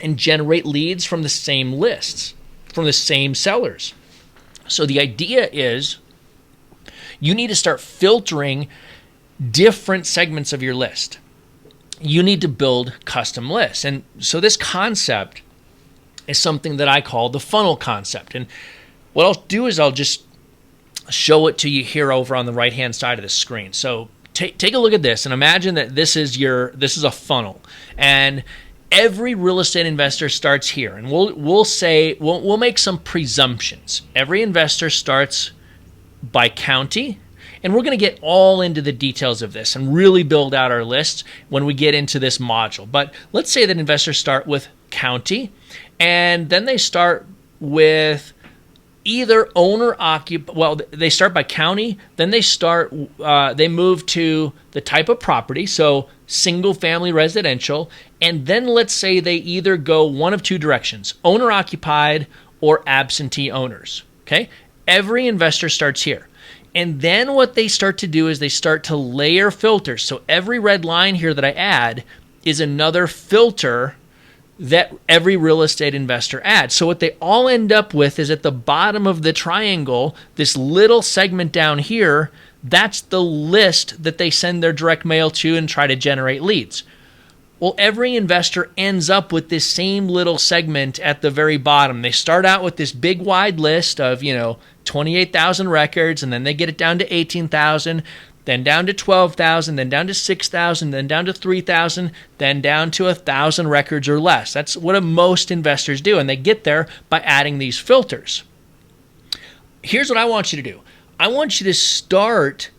and generate leads from the same lists, from the same sellers. So the idea is you need to start filtering different segments of your list. You need to build custom lists. And so this concept is something that I call the funnel concept. And what I'll do is I'll just show it to you here over on the right-hand side of the screen. So take a look at this and imagine that this is a funnel. And every real estate investor starts here. And we'll make some presumptions. Every investor starts by county. And we're going to get all into the details of this and really build out our lists when we get into this module. But let's say that investors start with county, and then they start with either they start by county, then they move to the type of property, so single family residential, and then let's say they either go one of two directions, owner occupied or absentee owners. Okay? Every investor starts here. And then what they start to do is they start to layer filters. So every red line here that I add is another filter that every real estate investor adds. So what they all end up with is at the bottom of the triangle, this little segment down here, that's the list that they send their direct mail to and try to generate leads. Well, every investor ends up with this same little segment at the very bottom. They start out with this big wide list of, 28,000 records, and then they get it down to 18,000, then down to 12,000, then down to 6,000, then down to 3,000, then down to 1,000 records or less. That's what most investors do, and they get there by adding these filters. Here's what I want you to do. I want you to start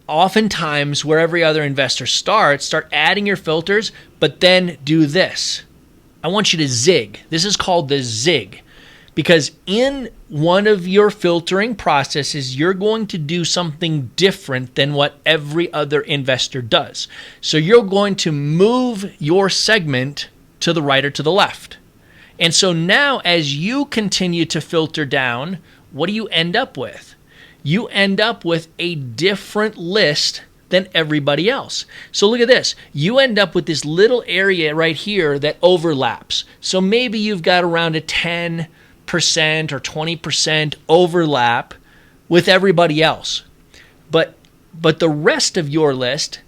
oftentimes where every other investor starts, start adding your filters, but then do this. I want you to zig. This is called the zig, because in one of your filtering processes, you're going to do something different than what every other investor does. So you're going to move your segment to the right or to the left. And so now as you continue to filter down, what do you end up with? You end up with a different list than everybody else. So look at this. You end up with this little area right here that overlaps. So maybe you've got around a 10% or 20% overlap with everybody else. But the rest of your list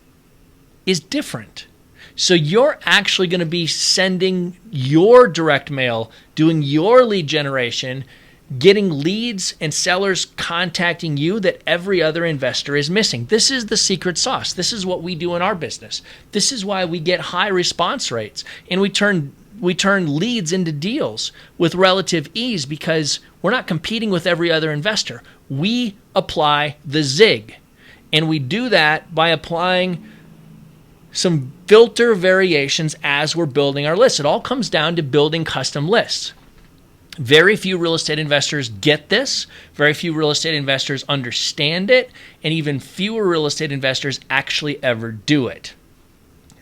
is different. So you're actually going to be sending your direct mail, doing your lead generation, getting leads and sellers contacting you that every other investor is missing. This is the secret sauce. This is what we do in our business. This is why we get high response rates, and we turn leads into deals with relative ease, because we're not competing with every other investor. We apply the zig, and we do that by applying some filter variations as we're building our lists. It all comes down to building custom lists. Very few real estate investors get this. Very few real estate investors understand it, and even fewer real estate investors actually ever do it.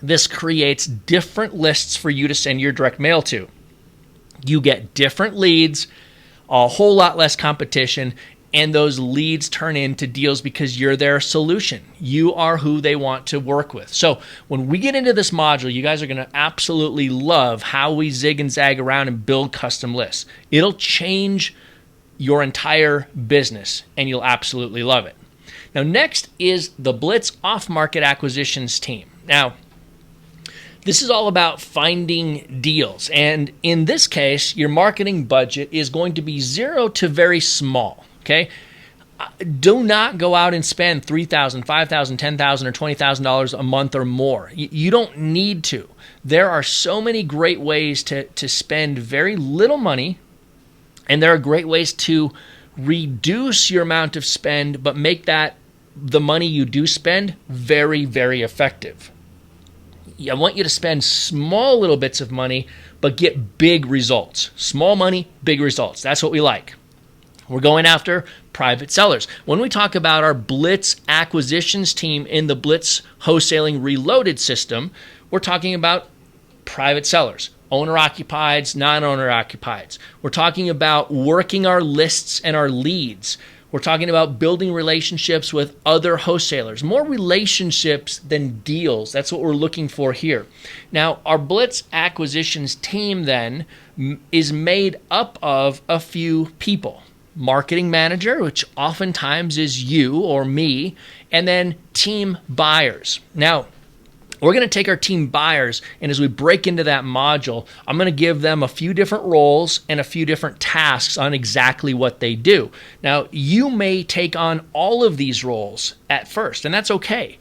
This creates different lists for you to send your direct mail to. You get different leads, a whole lot less competition, and those leads turn into deals because you're their solution. You are who they want to work with. So when we get into this module, you guys are going to absolutely love how we zig and zag around and build custom lists. It'll change your entire business, and you'll absolutely love it. Now, next is the Blitz off-market acquisitions team. Now, this is all about finding deals. And in this case, your marketing budget is going to be 0 to very small. Okay? Do not go out and spend $3,000, $5,000, $10,000, or $20,000 a month or more. You don't need to. There are so many great ways to spend very little money, and there are great ways to reduce your amount of spend, but make that the money you do spend very, very effective. I want you to spend small little bits of money, but get big results. Small money, big results. That's what we like. We're going after private sellers. When we talk about our Blitz acquisitions team in the Blitz Wholesaling Reloaded system, we're talking about private sellers, owner-occupieds, non-owner-occupieds. We're talking about working our lists and our leads. We're talking about building relationships with other wholesalers, more relationships than deals. That's what we're looking for here. Now, our Blitz acquisitions team then is made up of a few people. Marketing manager, which oftentimes is you or me, and then team buyers. Now, we're going to take our team buyers, and as we break into that module, I'm going to give them a few different roles and a few different tasks on exactly what they do. Now, you may take on all of these roles at first, and that's okay.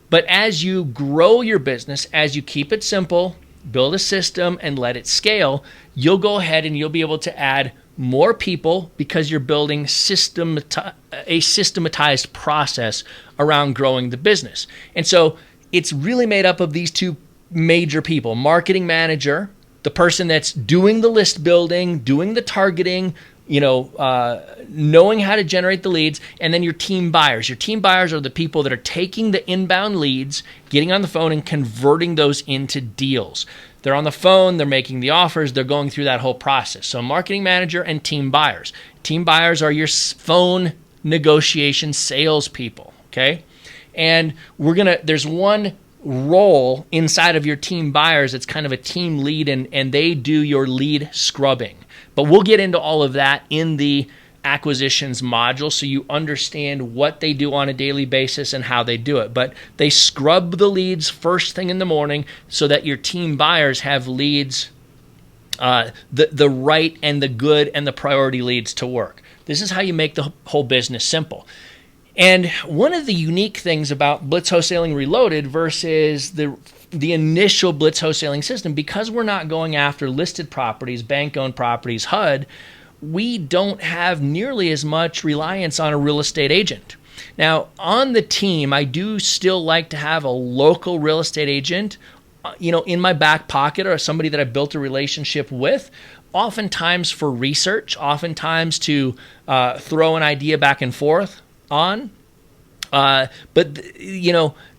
But as you grow your business, as you keep it simple, build a system, and let it scale, you'll go ahead and you'll be able to add more people because you're building a systematized process around growing the business. And so it's really made up of these two major people: marketing manager, the person that's doing the list building, doing the targeting, knowing how to generate the leads, and then your team buyers. Your team buyers are the people that are taking the inbound leads, getting on the phone, and converting those into deals. They're on the phone, they're making the offers, they're going through that whole process. So marketing manager and team buyers. Team buyers are your phone negotiation salespeople, okay? And there's one role inside of your team buyers. It's kind of a team lead, and they do your lead scrubbing. But we'll get into all of that in the acquisitions module so you understand what they do on a daily basis and how they do it. But they scrub the leads first thing in the morning so that your team buyers have leads, the right and the good and the priority leads to work. This is how you make the whole business simple. And one of the unique things about Blitz Wholesaling Reloaded versus the initial Blitz Wholesaling system, because we're not going after listed properties, bank-owned properties, HUD, we don't have nearly as much reliance on a real estate agent. Now, on the team, I do still like to have a local real estate agent, in my back pocket, or somebody that I built a relationship with, oftentimes for research, oftentimes to throw an idea back and forth on. But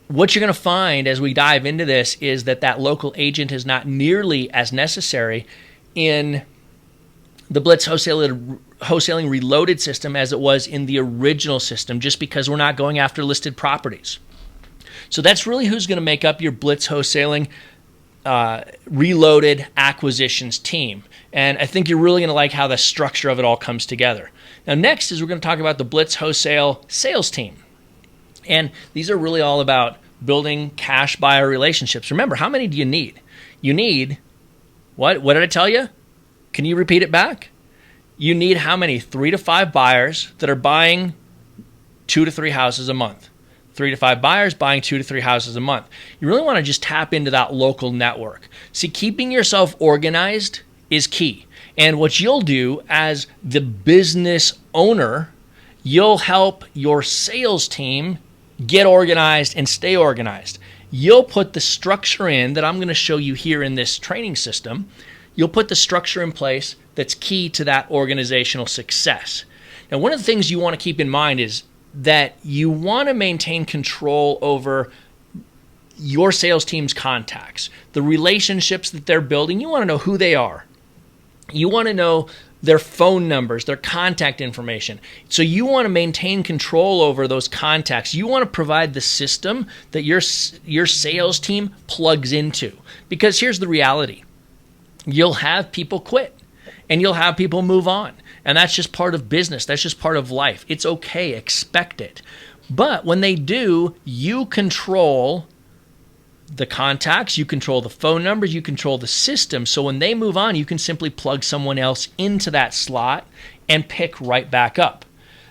what you're going to find as we dive into this is that local agent is not nearly as necessary in the Blitz Wholesaling Reloaded system as it was in the original system, just because we're not going after listed properties. So that's really who's going to make up your Blitz Wholesaling Reloaded acquisitions team. And I think you're really going to like how the structure of it all comes together. Now, next is we're going to talk about the Blitz Wholesale sales team. And these are really all about building cash buyer relationships. Remember, how many do you need? You need, what did I tell you? Can you repeat it back? You need how many? 3 to 5 buyers that are buying 2 to 3 houses a month. 3 to 5 buyers buying 2 to 3 houses a month. You really want to just tap into that local network. See, keeping yourself organized is key. And what you'll do as the business owner, you'll help your sales team get organized and stay organized. You'll put the structure in that I'm going to show you here in this training system. You'll put the structure in place that's key to that organizational success. Now, one of the things you want to keep in mind is that you want to maintain control over your sales team's contacts, the relationships that they're building. You want to know who they are. You want to know their phone numbers, their contact information. So you want to maintain control over those contacts. You want to provide the system that your sales team plugs into. Because here's the reality. You'll have people quit and you'll have people move on. And that's just part of business. That's just part of life. It's okay. Expect it. But when they do, you control the contacts, you control the phone numbers, you control the system. So when they move on, you can simply plug someone else into that slot and pick right back up.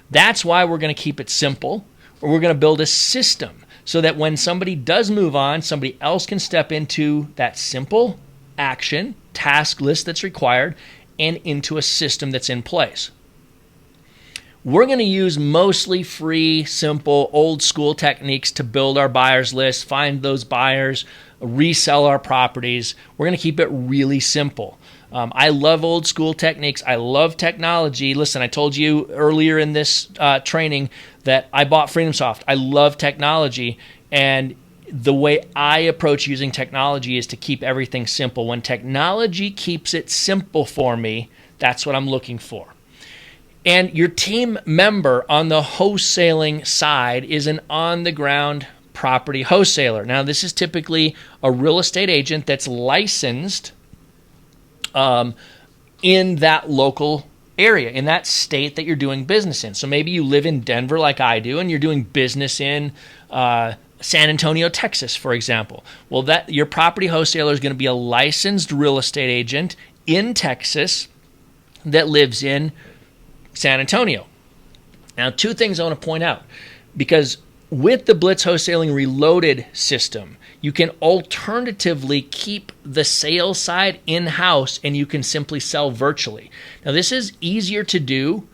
That's why we're going to keep it simple, or we're going to build a system so that when somebody does move on, somebody else can step into that simple action, task list that's required, and into a system that's in place. We're going to use mostly free, simple, old school techniques to build our buyers list, find those buyers, resell our properties. We're going to keep it really simple. I love old school techniques. I love technology. Listen, I told you earlier in this training that I bought FreedomSoft. I love technology, and the way I approach using technology is to keep everything simple. When technology keeps it simple for me, that's what I'm looking for. And your team member on the wholesaling side is an on-the-ground property wholesaler. Now, this is typically a real estate agent that's licensed in that local area, in that state that you're doing business in. So maybe you live in Denver like I do, and you're doing business in San Antonio, Texas, for example. Well, that your property wholesaler is going to be a licensed real estate agent in Texas that lives in San Antonio. Now, two things I want to point out, because with the Blitz Wholesaling Reloaded system, you can alternatively keep the sales side in-house and you can simply sell virtually. Now, this is easier to do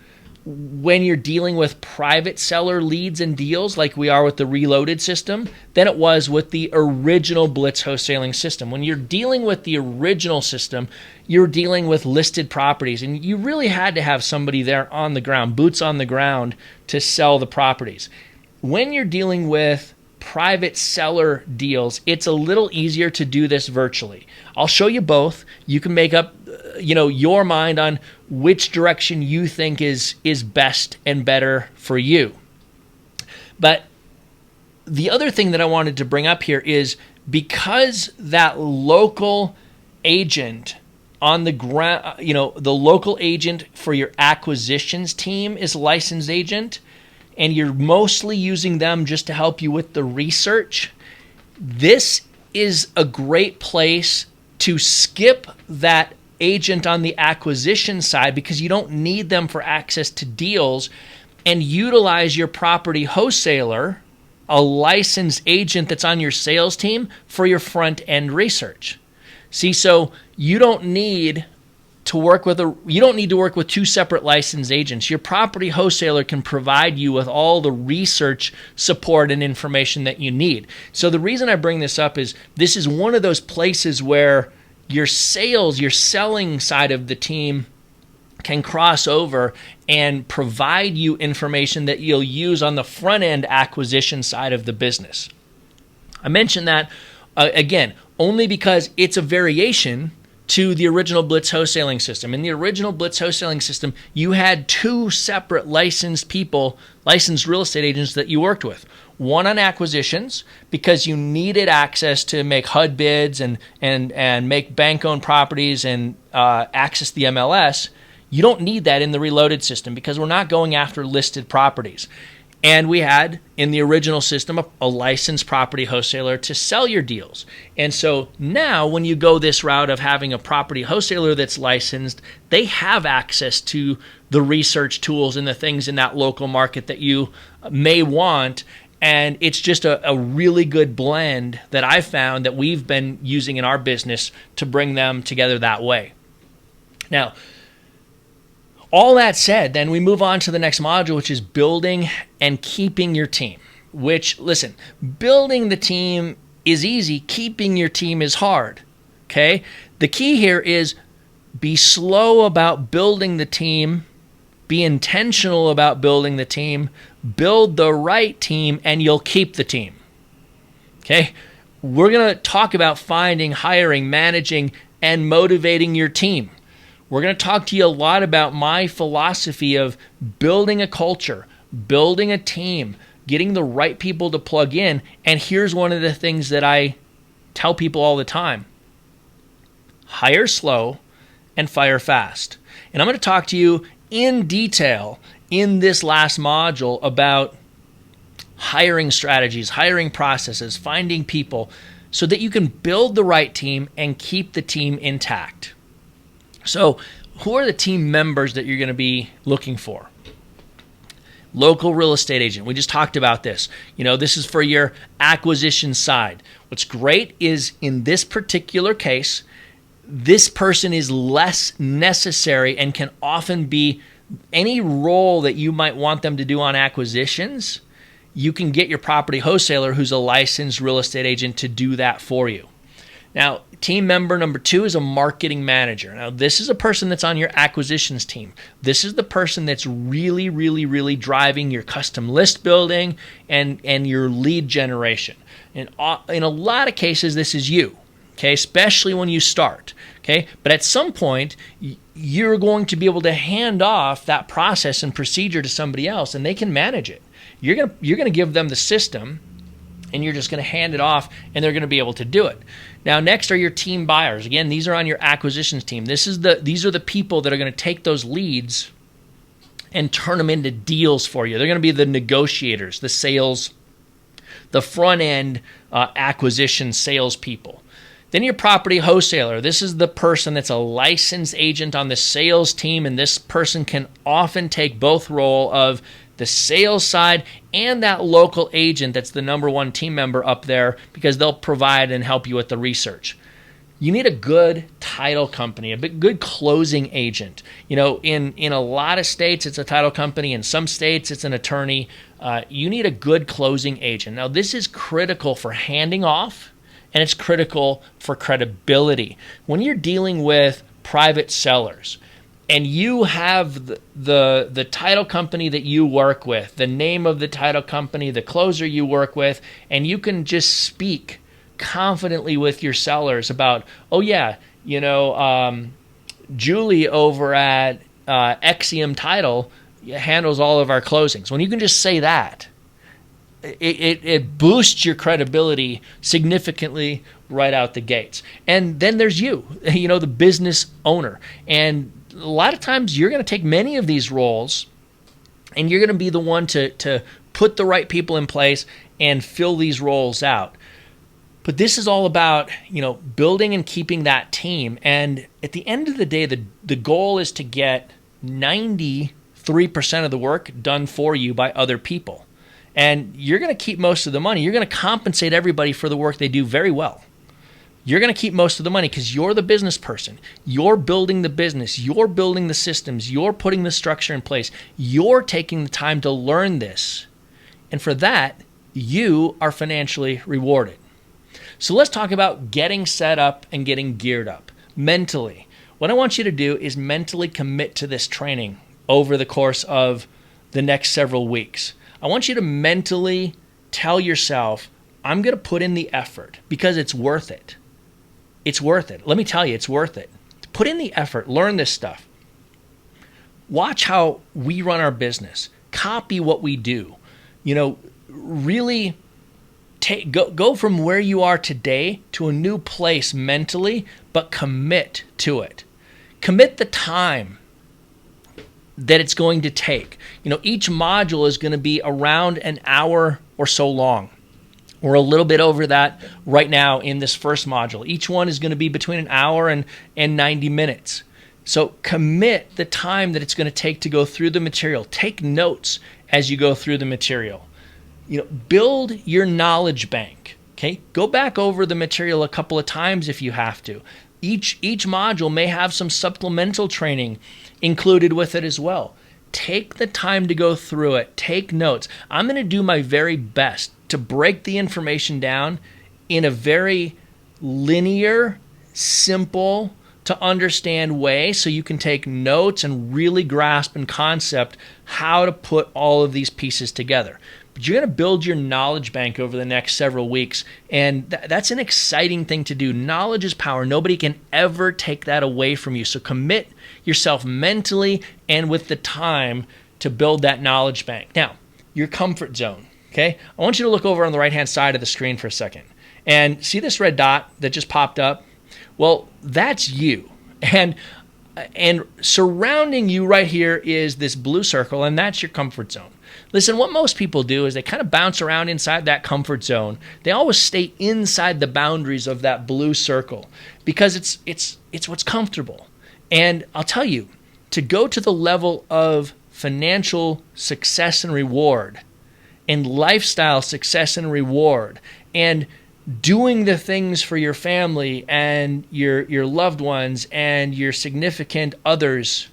when you're dealing with private seller leads and deals like we are with the Reloaded system than it was with the original Blitz Wholesaling system. When you're dealing with the original system, you're dealing with listed properties, and you really had to have somebody there on the ground, boots on the ground, to sell the properties. When you're dealing with private seller deals, it's a little easier to do this virtually. I'll show you both. You can make up your mind on which direction you think is best and better for you. But the other thing that I wanted to bring up here is, because that local agent on the ground, the local agent for your acquisitions team is a licensed agent, and you're mostly using them just to help you with the research, this is a great place to skip that agent on the acquisition side, because you don't need them for access to deals, and utilize your property wholesaler, a licensed agent that's on your sales team, for your front end research. See, so you don't need to work with two separate licensed agents. Your property wholesaler can provide you with all the research support and information that you need. So the reason I bring this up is this is one of those places where your selling side of the team can cross over and provide you information that you'll use on the front end acquisition side of the business. I mention that again only because it's a variation to the original Blitz Wholesaling system. In the original Blitz Wholesaling system, you had two separate licensed real estate agents that you worked with. One on acquisitions, because you needed access to make HUD bids and make bank-owned properties and access the MLS. You don't need that in the Reloaded system because we're not going after listed properties. And we had, in the original system, a licensed property wholesaler to sell your deals. And so now when you go this route of having a property wholesaler that's licensed, they have access to the research tools and the things in that local market that you may want. And it's just a really good blend that I've found that we've been using in our business to bring them together that way. Now, all that said, then we move on to the next module, which is building and keeping your team. Which, listen, building the team is easy. Keeping your team is hard, okay? The key here is be slow about building the team, be intentional about building the team, build the right team, and you'll keep the team, okay? We're going to talk about finding, hiring, managing, and motivating your team. We're going to talk to you a lot about my philosophy of building a culture, building a team, getting the right people to plug in. And here's one of the things that I tell people all the time. Hire slow and fire fast. And I'm going to talk to you in detail in this last module about hiring strategies, hiring processes, finding people so that you can build the right team and keep the team intact. So, who are the team members that you're going to be looking for? Local real estate agent. We just talked about this. This is for your acquisition side. What's great is in this particular case, this person is less necessary and can often be Any role that you might want them to do on acquisitions, you can get your property wholesaler who's a licensed real estate agent to do that for you. Now, team member number 2 is a marketing manager. Now, this is a person that's on your acquisitions team. This is the person that's really, really, really driving your custom list building and your lead generation. And in a lot of cases, this is you, okay, especially when you start, okay? But at some point, you're going to be able to hand off that process and procedure to somebody else, and they can manage it. You're gonna give them the system, and you're just going to hand it off, and they're going to be able to do it. Now, next are your team buyers. Again, these are on your acquisitions team. These are the people that are going to take those leads and turn them into deals for you. They're going to be the negotiators, the sales, the front-end acquisition salespeople. Then your property wholesaler. This is the person that's a licensed agent on the sales team, and this person can often take both role of the sales side and that local agent that's the number 1 team member up there, because they'll provide and help you with the research. You need a good title company, a good closing agent. You know, in a lot of states, it's a title company. In some states, it's an attorney. You need a good closing agent. Now, this is critical for handing off, and it's critical for credibility. When you're dealing with private sellers, and you have the title company that you work with, the name of the title company, the closer you work with, and you can just speak confidently with your sellers about, oh yeah, you know, Julie over at Exium Title handles all of our closings. When you can just say that, it boosts your credibility significantly right out the gates. And then there's you know, the business owner. And a lot of times you're going to take many of these roles, and you're going to be the one to put the right people in place and fill these roles out. But this is all about, you know, building and keeping that team. And at the end of the day, the goal is to get 93% of the work done for you by other people. And you're going to keep most of the money. You're going to compensate everybody for the work they do very well. You're going to keep most of the money because you're the business person. You're building the business. You're building the systems. You're putting the structure in place. You're taking the time to learn this. And for that, you are financially rewarded. So let's talk about getting set up and getting geared up mentally. What I want you to do is mentally commit to this training over the course of the next several weeks. I want you to mentally tell yourself, I'm going to put in the effort because it's worth it. It's worth it. Let me tell you, it's worth it. Put in the effort. Learn this stuff. Watch how we run our business. Copy what we do. You know, really go from where you are today to a new place mentally, but commit to it. Commit the time that it's going to take. You know, each module is going to be around an hour or so long. We're a little bit over that right now in this first module. Each one is going to be between an hour and 90 minutes. So commit the time that it's going to take to go through the material. Take notes as you go through the material. You know, build your knowledge bank. Okay, go back over the material a couple of times if you have to. Each module may have some supplemental training included with it as well. Take the time to go through it. Take notes. I'm going to do my very best to break the information down in a very linear, simple to understand way so you can take notes and really grasp and concept how to put all of these pieces together. But you're going to build your knowledge bank over the next several weeks, and that's an exciting thing to do. Knowledge is power. Nobody can ever take that away from you. So commit yourself mentally and with the time to build that knowledge bank. Now, your comfort zone, okay? I want you to look over on the right-hand side of the screen for a second and see this red dot that just popped up? Well, that's you. And surrounding you right here is this blue circle, and that's your comfort zone. Listen, what most people do is they kind of bounce around inside that comfort zone. They always stay inside the boundaries of that blue circle because it's what's comfortable. And I'll tell you, to go to the level of financial success and reward and lifestyle success and reward and doing the things for your family and your loved ones and your significant others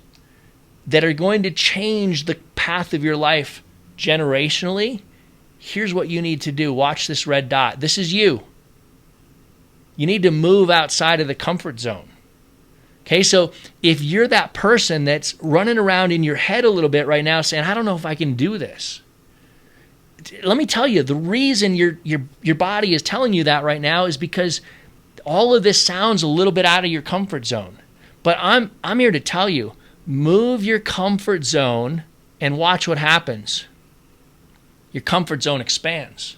that are going to change the path of your life generationally, here's what you need to do. Watch this red dot. This is you. You need to move outside of the comfort zone. Okay, so if you're that person that's running around in your head a little bit right now saying, I don't know if I can do this. Let me tell you, the reason your body is telling you that right now is because all of this sounds a little bit out of your comfort zone. But I'm here to tell you, move your comfort zone and watch what happens. Your comfort zone expands.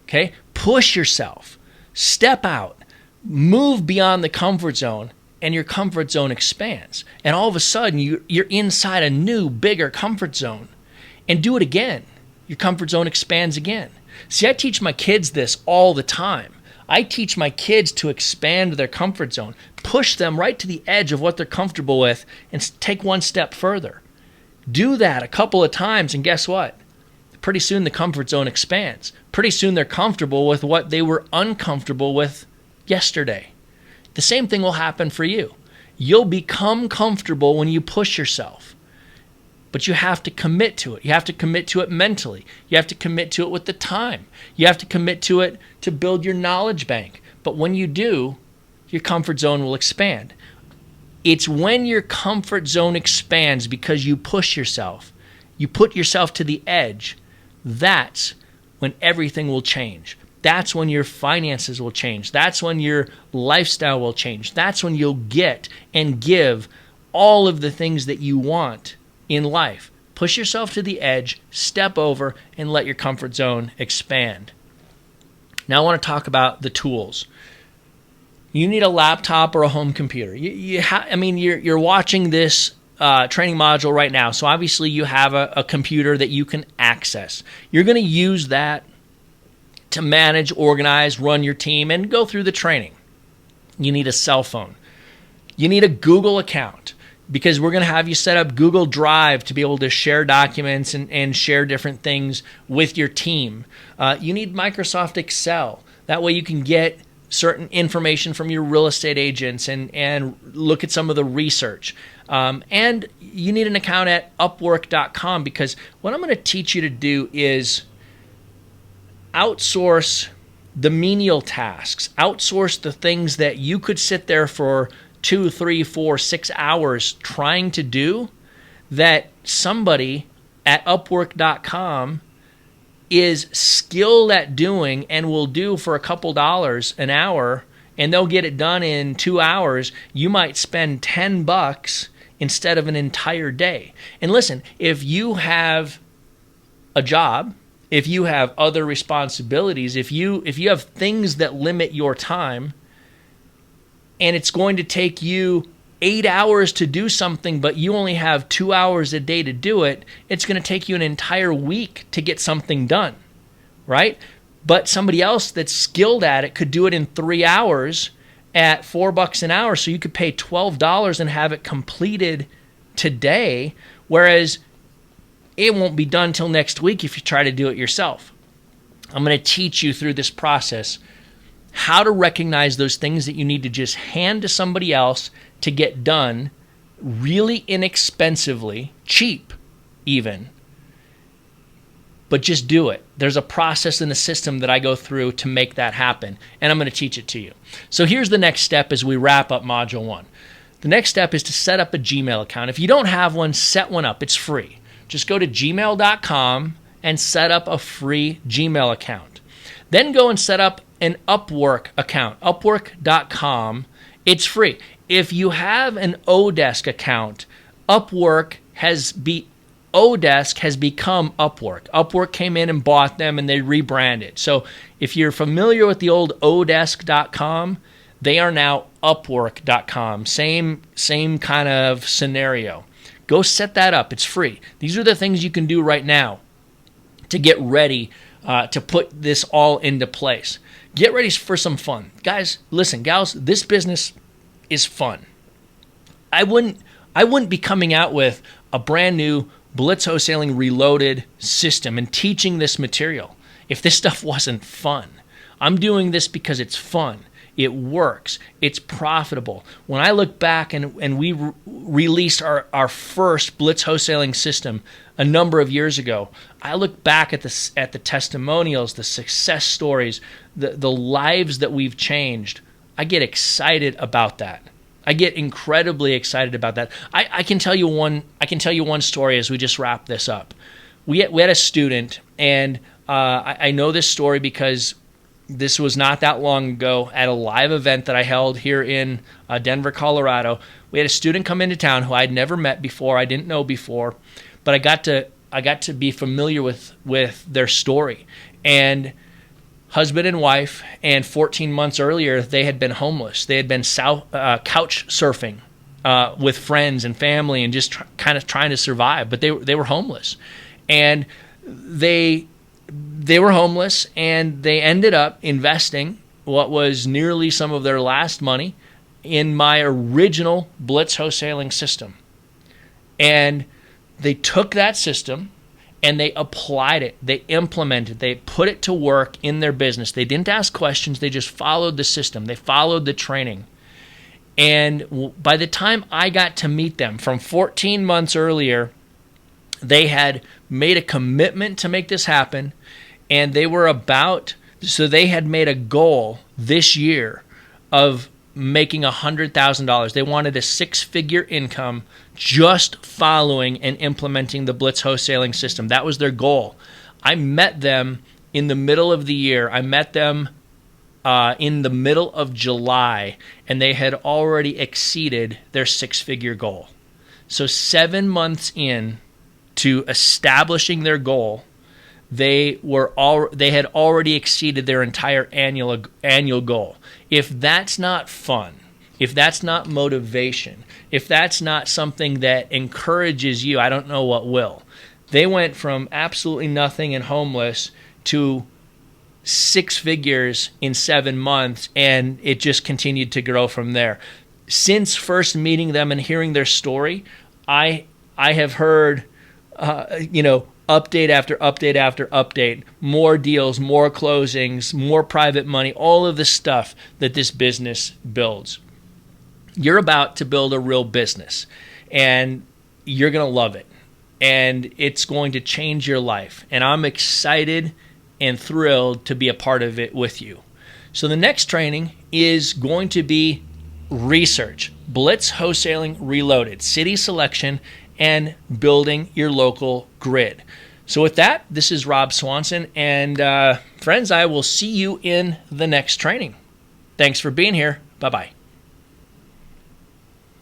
Okay? Push yourself. Step out. Move beyond the comfort zone, and your comfort zone expands. And all of a sudden, you're inside a new, bigger comfort zone. And do it again. Your comfort zone expands again. See, I teach my kids this all the time. I teach my kids to expand their comfort zone, push them right to the edge of what they're comfortable with, and take one step further. Do that a couple of times, and guess what? Pretty soon the comfort zone expands. Pretty soon they're comfortable with what they were uncomfortable with yesterday. The same thing will happen for you. You'll become comfortable when you push yourself. But you have to commit to it. You have to commit to it mentally. You have to commit to it with the time. You have to commit to it to build your knowledge bank. But when you do, your comfort zone will expand. It's when your comfort zone expands because you push yourself. You put yourself to the edge. That's when everything will change. That's when your finances will change. That's when your lifestyle will change. That's when you'll get and give all of the things that you want in life. Push yourself to the edge, step over, and let your comfort zone expand. Now I want to talk about the tools. You need a laptop or a home computer. You're watching this training module right now, so obviously you have a computer that you can access. You're going to use that to manage, organize, run your team, and go through the training. You need a cell phone. You need a Google account, because we're going to have you set up Google Drive to be able to share documents and share different things with your team. You need Microsoft Excel. That way you can get certain information from your real estate agents and look at some of the research. And you need an account at Upwork.com, because what I'm going to teach you to do is outsource the menial tasks, outsource the things that you could sit there for 2, 3, 4, 6 hours trying to do, that somebody at Upwork.com is skilled at doing and will do for a couple dollars an hour, and they'll get it done in 2 hours. You might spend $10 instead of an entire day. And listen, if you have a job, if you have other responsibilities, if you have things that limit your time, and it's going to take you 8 hours to do something, but you only have 2 hours a day to do it, it's going to take you an entire week to get something done, right? But somebody else that's skilled at it could do it in 3 hours at $4 an hour, so you could pay $12 and have it completed today, whereas it won't be done till next week if you try to do it yourself. I'm going to teach you through this process how to recognize those things that you need to just hand to somebody else to get done really inexpensively, cheap even, but just do it. There's a process and a system that I go through to make that happen, and I'm going to teach it to you. So here's the next step as we wrap up Module 1. The next step is to set up a Gmail account. If you don't have one, set one up. It's free. Just go to gmail.com and set up a free Gmail account. Then go and set up an Upwork account, upwork.com. It's free. If you have an Odesk account, Odesk has become Upwork. Upwork came in and bought them, and they rebranded. So if you're familiar with the old odesk.com, they are now upwork.com. Same kind of scenario. Go set that up. It's free. These are the things you can do right now to get ready to put this all into place. Get ready for some fun. Guys, listen, gals, this business is fun. I wouldn't be coming out with a brand new Blitz Wholesaling Reloaded system and teaching this material if this stuff wasn't fun. I'm doing this because it's fun. It works. It's profitable. When I look back and we released our first Blitz wholesaling system a number of years ago, I look back at the testimonials, the success stories, the lives that we've changed. I get excited about that. I get incredibly excited about that. I can tell you one story as we just wrap this up. We had a student, and I know this story because this was not that long ago at a live event that I held here in Denver, Colorado. We had a student come into town who I'd never met before, I didn't know before, but I got to be familiar with their story. And husband and wife, and 14 months earlier, they had been homeless. They had been couch surfing with friends and family and just kind of trying to survive, but they were homeless. And they were homeless, and they ended up investing what was nearly some of their last money in my original Blitz wholesaling system. And they took that system and they applied it. They implemented, they put it to work in their business. They didn't ask questions. They just followed the system. They followed the training. And by the time I got to meet them from 14 months earlier, they had made a commitment to make this happen, and they had made a goal this year of making $100,000. They wanted a 6-figure income just following and implementing the Blitz wholesaling system. That was their goal. I met them in the middle of the year. I met them in the middle of July, and they had already exceeded their 6-figure goal. So 7 months in to establishing their goal, they had already exceeded their entire annual goal. If that's not fun, if that's not motivation, if that's not something that encourages you, I don't know what will. They went from absolutely nothing and homeless to 6 figures in 7 months, and it just continued to grow from there. Since first meeting them and hearing their story, I have heard update after update after update, more deals, more closings, more private money, all of the stuff that this business builds. You're about to build a real business, and you're going to love it, and it's going to change your life. And I'm excited and thrilled to be a part of it with you. So the next training is going to be research, Blitz Wholesaling Reloaded, city selection, and building your local grid. So with that, this is Rob Swanson, and friends, I will see you in the next training. Thanks for being here. Bye-bye.